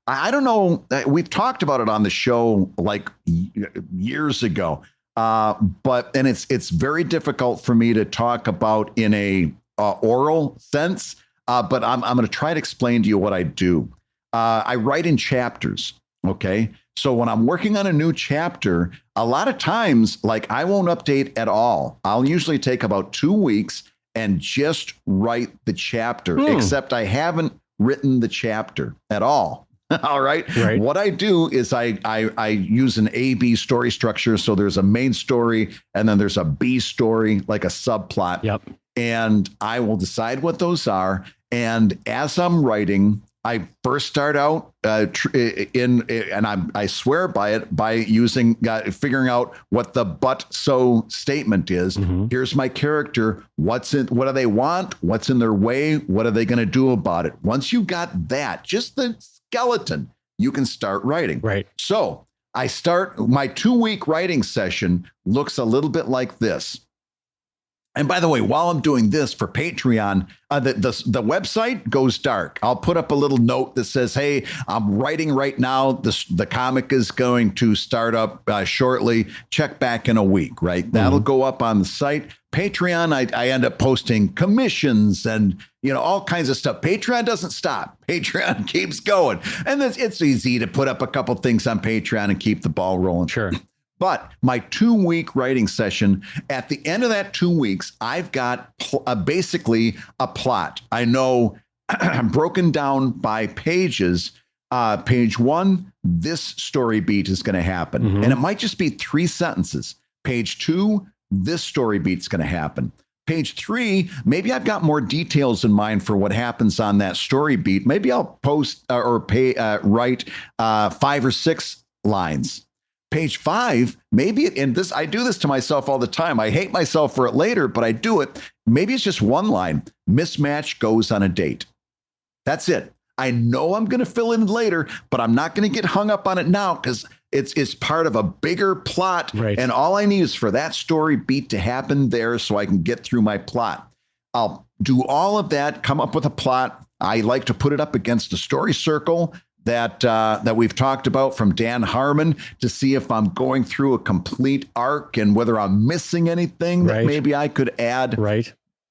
I don't know, we've talked about it on the show like years ago. But it's very difficult for me to talk about in a oral sense. But I'm going to try to explain to you what I do. I write in chapters. Okay. So when I'm working on a new chapter, a lot of times, like I won't update at all. I'll usually take about 2 weeks and just write the chapter, except I haven't written the chapter at all. All right. What I do is I use an A-B story structure. So there's a main story and then there's a B story, like a subplot. And I will decide what those are. And as I'm writing, I first start out I swear by it by figuring out what the but so statement is. Here's my character. What do they want? What's in their way? What are they going to do about it? Once you got that, just the skeleton, you can start writing. So I start my 2-week writing session looks a little bit like this. And by the way, while I'm doing this for Patreon, the website goes dark. I'll put up a little note that says, hey, I'm writing right now. The comic is going to start up shortly. Check back in a week, right? That'll go up on the site. Patreon, I end up posting commissions and, all kinds of stuff. Patreon doesn't stop. Patreon keeps going. And it's easy to put up a couple things on Patreon and keep the ball rolling. Sure. But my 2-week writing session, at the end of that 2 weeks, I've got basically a plot. I know broken down by pages. Page 1, this story beat is going to happen. And it might just be 3 sentences. Page 2, this story beat's going to happen. Page 3, maybe I've got more details in mind for what happens on that story beat. Maybe I'll post write 5 or 6 lines. Page 5, I do this to myself all the time. I hate myself for it later, but I do it. Maybe it's just one line. Mismatch goes on a date. That's it. I know I'm going to fill in later, but I'm not going to get hung up on it now because it's part of a bigger plot. And all I need is for that story beat to happen there so I can get through my plot. I'll do all of that, come up with a plot. I like to put it up against the story circle that we've talked about from Dan Harmon to see if I'm going through a complete arc and whether I'm missing anything that maybe I could add.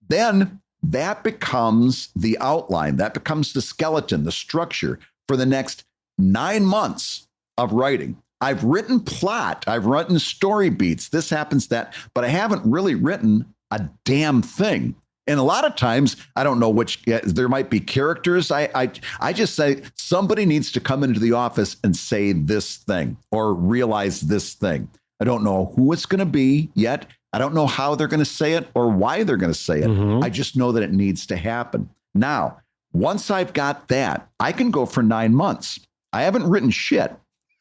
Then that becomes the outline. That becomes the skeleton, the structure for the next 9 months of writing. I've written plot. I've written story beats. This happens, that, but I haven't really written a damn thing. And a lot of times, I don't know which, there might be characters. I just say somebody needs to come into the office and say this thing or realize this thing. I don't know who it's going to be yet. I don't know how they're going to say it or why they're going to say it. I just know that it needs to happen. Now, once I've got that, I can go for 9 months. I haven't written shit.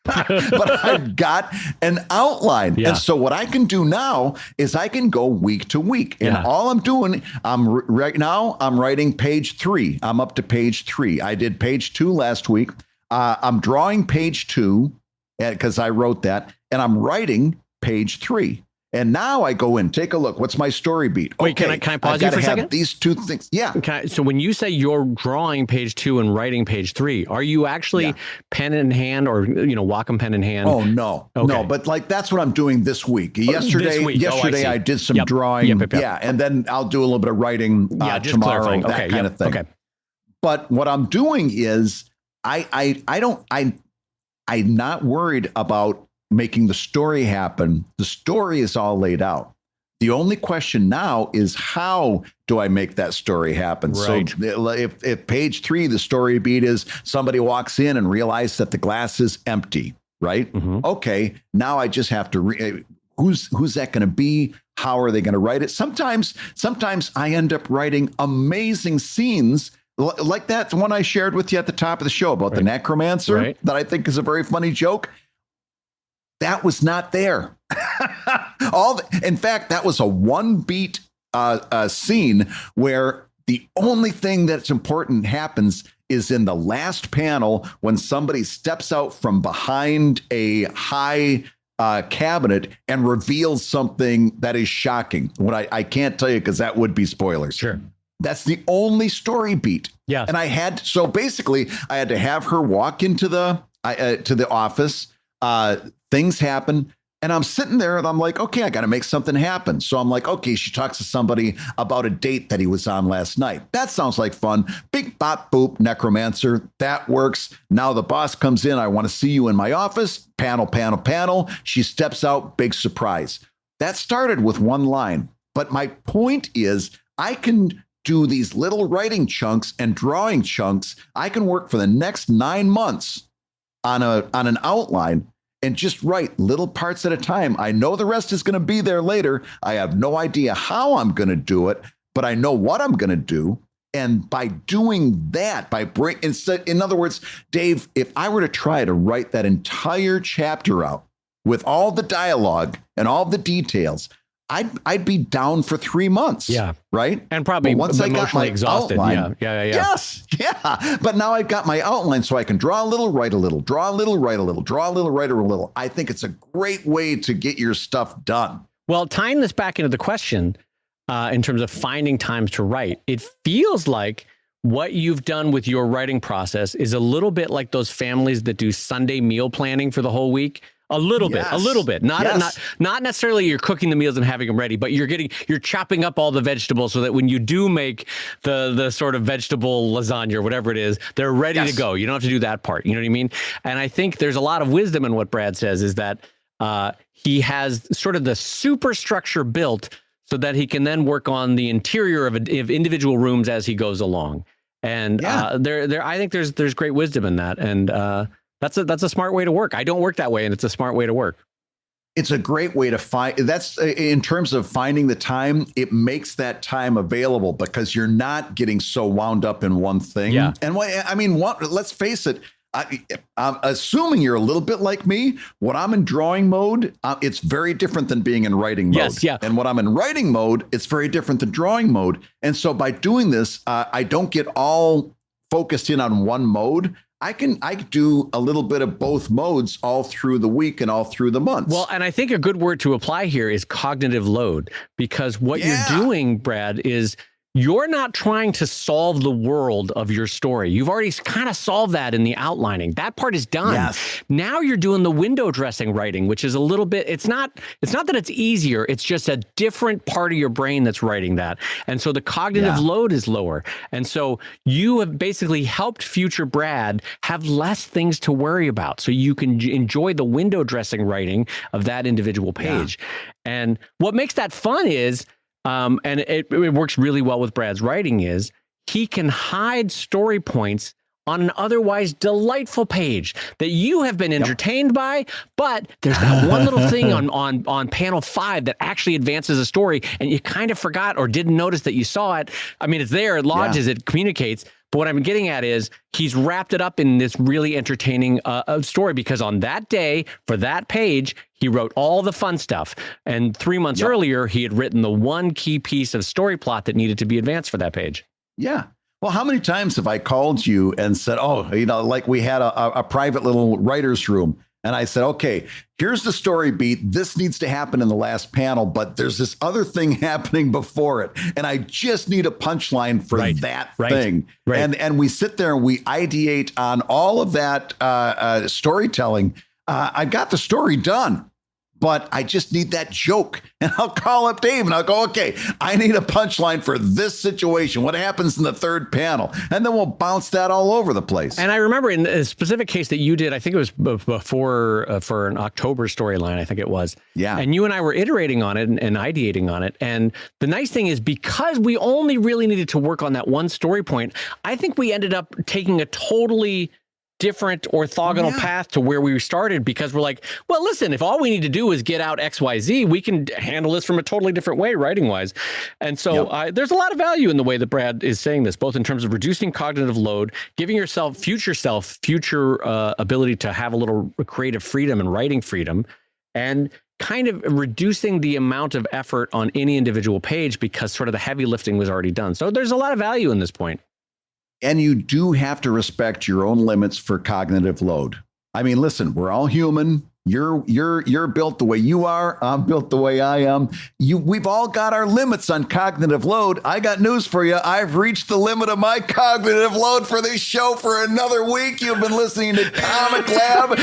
But I've got an outline. And so what I can do now is I can go week to week. And all I'm doing, right now, I'm writing page 3. I'm up to page 3. I did page 2 last week. I'm drawing page 2 because I wrote that. And I'm writing page 3. And now I go in, take a look. What's my story beat? Wait, can I pause you for a second? These 2 things. Yeah. So when you say you're drawing page 2 and writing page 3, are you actually pen in hand or, Wacom pen in hand? Oh, no. No, but like that's what I'm doing this week. Yesterday I did some drawing. Yeah. And then I'll do a little bit of writing tomorrow, that kind of thing. Okay. But what I'm doing is I'm not worried about making the story happen. The story is all laid out. The only question now is how do I make that story happen? Right. So if page 3, the story beat is somebody walks in and realizes that the glass is empty, right? Okay, now I just have to, who's that going to be? How are they going to write it? Sometimes I end up writing amazing scenes like that one I shared with you at the top of the show about the necromancer that I think is a very funny joke. That was not there. In fact, that was a one beat scene where the only thing that's important happens is in the last panel when somebody steps out from behind a high cabinet and reveals something that is shocking. What I can't tell you because that would be spoilers. Sure. That's the only story beat. Yeah. And I had to have her walk into the to the office. Things happen. And I'm sitting there and I'm like, okay, I got to make something happen. So I'm like, okay, she talks to somebody about a date that he was on last night. That sounds like fun. Big bop boop, necromancer. That works. Now the boss comes in. I want to see you in my office. Panel. She steps out. Big surprise. That started with one line. But my point is I can do these little writing chunks and drawing chunks. I can work for the next 9 months on an outline and just write little parts at a time. I know the rest is going to be there later. I have no idea how I'm going to do it, but I know what I'm going to do. And by doing that, in other words, Dave, if I were to try to write that entire chapter out with all the dialogue and all the details, I'd be down for 3 months. Yeah. Right. And probably once I got my exhausted. Outline, Yeah. Yes. Yeah. But now I've got my outline so I can draw a little, write a little, draw a little, write a little, draw a little, write a little. I think it's a great way to get your stuff done. Well, tying this back into the question, in terms of finding times to write, it feels like what you've done with your writing process is a little bit like those families that do Sunday meal planning for the whole week. A little bit, not necessarily you're cooking the meals and having them ready, but you're chopping up all the vegetables so that when you do make the sort of vegetable lasagna or whatever it is, they're ready to go. You don't have to do that part. You know what I mean? And I think there's a lot of wisdom in what Brad says is that he has sort of the superstructure built so that he can then work on the interior of individual rooms as he goes along. And I think there's great wisdom in that. And that's a smart way to work. I don't work that way, and it's a smart way to work. It's a great way to find. That's in terms of finding the time. It makes that time available because you're not getting so wound up in one thing. Yeah. And let's face it. I'm assuming you're a little bit like me. When I'm in drawing mode, it's very different than being in writing mode. Yes, yeah. And when I'm in writing mode, it's very different than drawing mode. And so by doing this, I don't get all focused in on one mode. I do a little bit of both modes all through the week and all through the months. Well, and I think a good word to apply here is cognitive load, because what you're doing, Brad, is you're not trying to solve the world of your story. You've already kind of solved that in the outlining. That part is done. Yes. Now you're doing the window dressing writing, which is a little bit, it's not that it's easier. It's just a different part of your brain that's writing that. And so the cognitive load is lower. And so you have basically helped future Brad have less things to worry about. So you can enjoy the window dressing writing of that individual page. And what makes that fun is, and it works really well with Brad's writing, is he can hide story points on an otherwise delightful page that you have been entertained by, but there's that one little thing on panel 5 that actually advances a story, and you kind of forgot or didn't notice that you saw it. I mean, it's there, it lodges, it communicates. But what I'm getting at is he's wrapped it up in this really entertaining story, because on that day, for that page, he wrote all the fun stuff. And 3 months earlier, he had written the one key piece of story plot that needed to be advanced for that page. Yeah. Well, how many times have I called you and said, like we had a private little writer's room. And I said, okay, here's the story beat. This needs to happen in the last panel, but there's this other thing happening before it. And I just need a punchline for that thing. Right. And we sit there and we ideate on all of that storytelling. I've got the story done, but I just need that joke. And I'll call up Dave and I'll go, okay, I need a punchline for this situation. What happens in the third panel? And then we'll bounce that all over the place. And I remember in a specific case that you did, I think it was before for an October storyline, I think it was. Yeah. And you and I were iterating on it and ideating on it. And the nice thing is, because we only really needed to work on that one story point, I think we ended up taking a totally different orthogonal path to where we started, because we're like, well, listen, if all we need to do is get out XYZ, we can handle this from a totally different way writing wise. And so there's a lot of value in the way that Brad is saying this, both in terms of reducing cognitive load, giving yourself future ability to have a little creative freedom and writing freedom, and kind of reducing the amount of effort on any individual page, because sort of the heavy lifting was already done. So there's a lot of value in this point. And you do have to respect your own limits for cognitive load. I mean, listen, we're all human. You're built the way you are. I'm built the way I am. We've all got our limits on cognitive load. I got news for you. I've reached the limit of my cognitive load for this show for another week. You've been listening to ComicLab,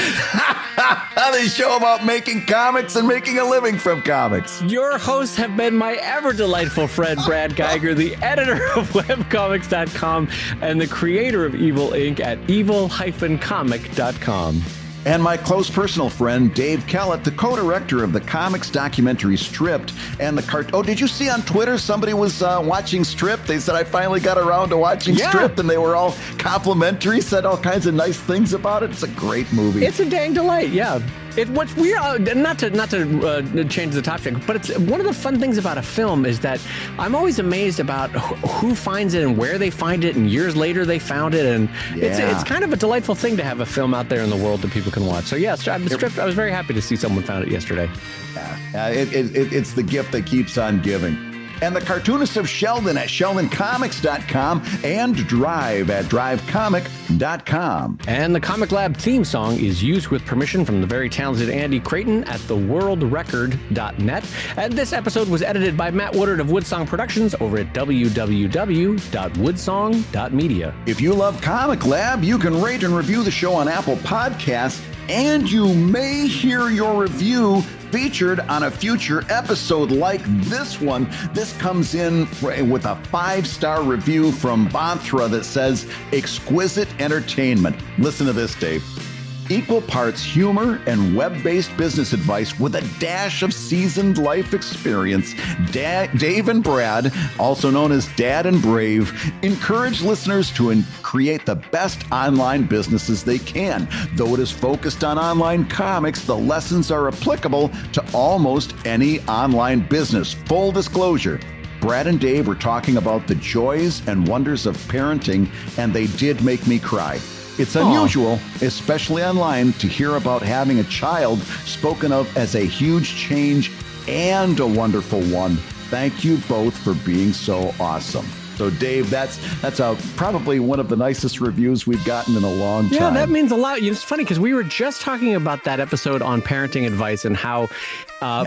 the show about making comics and making a living from comics. Your hosts have been my ever delightful friend, Brad Guigar, the editor of webcomics.com and the creator of Evil Inc. at evil-comic.com. And my close personal friend, Dave Kellett, the co-director of the comics documentary Stripped and the Oh, did you see on Twitter somebody was watching Stripped? They said, I finally got around to watching Stripped, and they were all complimentary, said all kinds of nice things about it. It's a great movie. It's a dang delight, yeah. What's weird, not to change the topic, but it's one of the fun things about a film is that I'm always amazed about who finds it and where they find it, and years later they found it, and it's kind of a delightful thing to have a film out there in the world that people can watch. So yeah, Stripped, I was very happy to see someone found it yesterday. Yeah, it's the gift that keeps on giving. And the cartoonist of Sheldon at sheldoncomics.com and Drive at drivecomic.com. And the ComicLab theme song is used with permission from the very talented Andy Creighton at theworldrecord.net. And this episode was edited by Matt Woodard of Woodsong Productions over at www.woodsong.media. If you love ComicLab, you can rate and review the show on Apple Podcasts, and you may hear your review featured on a future episode like this one. This comes in with a 5-star review from Banthra that says, exquisite entertainment. Listen to this, Dave. Equal parts humor and web-based business advice with a dash of seasoned life experience. Dave and Brad, also known as Dad and Brave, encourage listeners to create the best online businesses they can. Though it is focused on online comics, the lessons are applicable to almost any online business. Full disclosure, Brad and Dave were talking about the joys and wonders of parenting, and they did make me cry. It's unusual, especially online, to hear about having a child spoken of as a huge change and a wonderful one. Thank you both for being so awesome. So, Dave, that's probably one of the nicest reviews we've gotten in a long time. Yeah, that means a lot. It's funny because we were just talking about that episode on parenting advice and how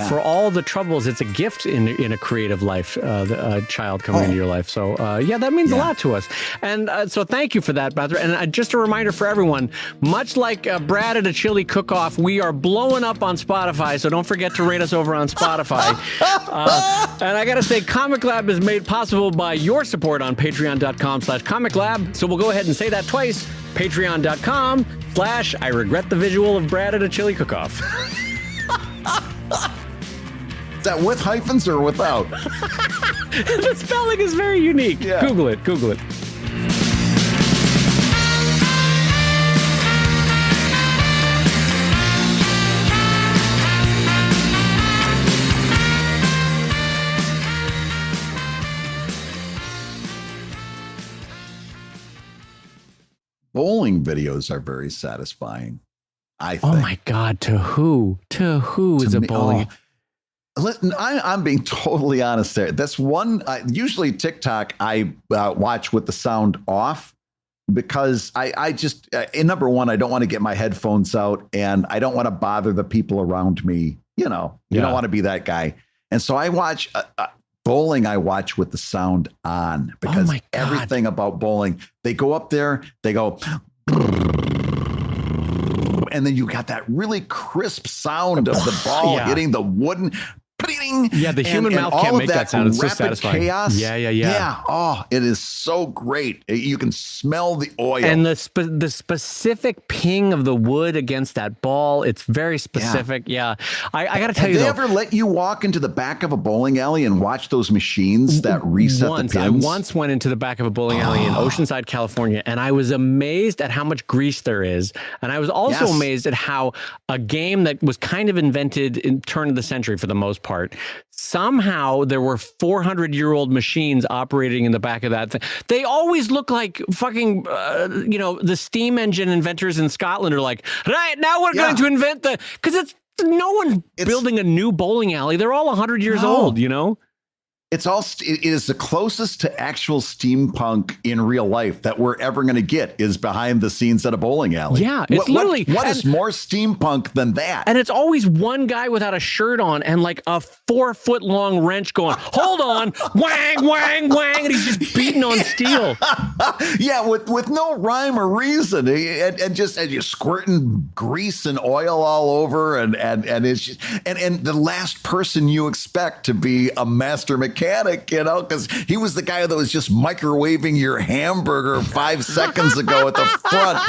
for all the troubles, it's a gift in a creative life, a child coming into your life. So, that means a lot to us. And so thank you for that, brother. And just a reminder for everyone, much like Brad at a chili cook-off, we are blowing up on Spotify, so don't forget to rate us over on Spotify. And I got to say, ComicLab is made possible by your support on patreon.com/ComicLab. So we'll go ahead and say that twice. Patreon.com/I regret the visual of Brad at a chili cook-off. Is that with hyphens or without? The spelling is very unique. Yeah. Google it. Bowling videos are very satisfying, I think. Oh my God, to who is a bowling? Listen, I'm being totally honest there. That's one, usually TikTok I watch with the sound off because I just, number one, I don't want to get my headphones out and I don't want to bother the people around me. You know, you don't want to be that guy. And so I watch bowling, I watch with the sound on because everything about bowling, they go up there, they go, and and then you got that really crisp sound of the ball hitting the wooden. Yeah, the human mouth can't make that sound. It's so satisfying. Chaos. Yeah. Oh, it is so great. You can smell the oil. And the specific ping of the wood against that ball, it's very specific. Yeah. I got to tell you, Have they ever let you walk into the back of a bowling alley and watch those machines that reset the pins? I once went into the back of a bowling alley in Oceanside, California, and I was amazed at how much grease there is. And I was also amazed at how a game that was kind of invented in turn of the century for the most part, somehow there were 400-year-old machines operating in the back of that thing. They always look like fucking, the steam engine inventors in Scotland are like, right, now we're going to invent because no one's building a new bowling alley. They're all 100 years old, you know? It is the closest to actual steampunk in real life that we're ever going to get is behind the scenes at a bowling alley. Yeah, it's literally what is more steampunk than that? And it's always one guy without a shirt on and like a 4-foot-long wrench going, hold on, wang, wang, wang, and he's just beating on steel. Yeah, with no rhyme or reason, and you're squirting grease and oil all over, and it's just, and the last person you expect to be a master mechanic, because he was the guy that was just microwaving your hamburger 5 seconds ago at the front.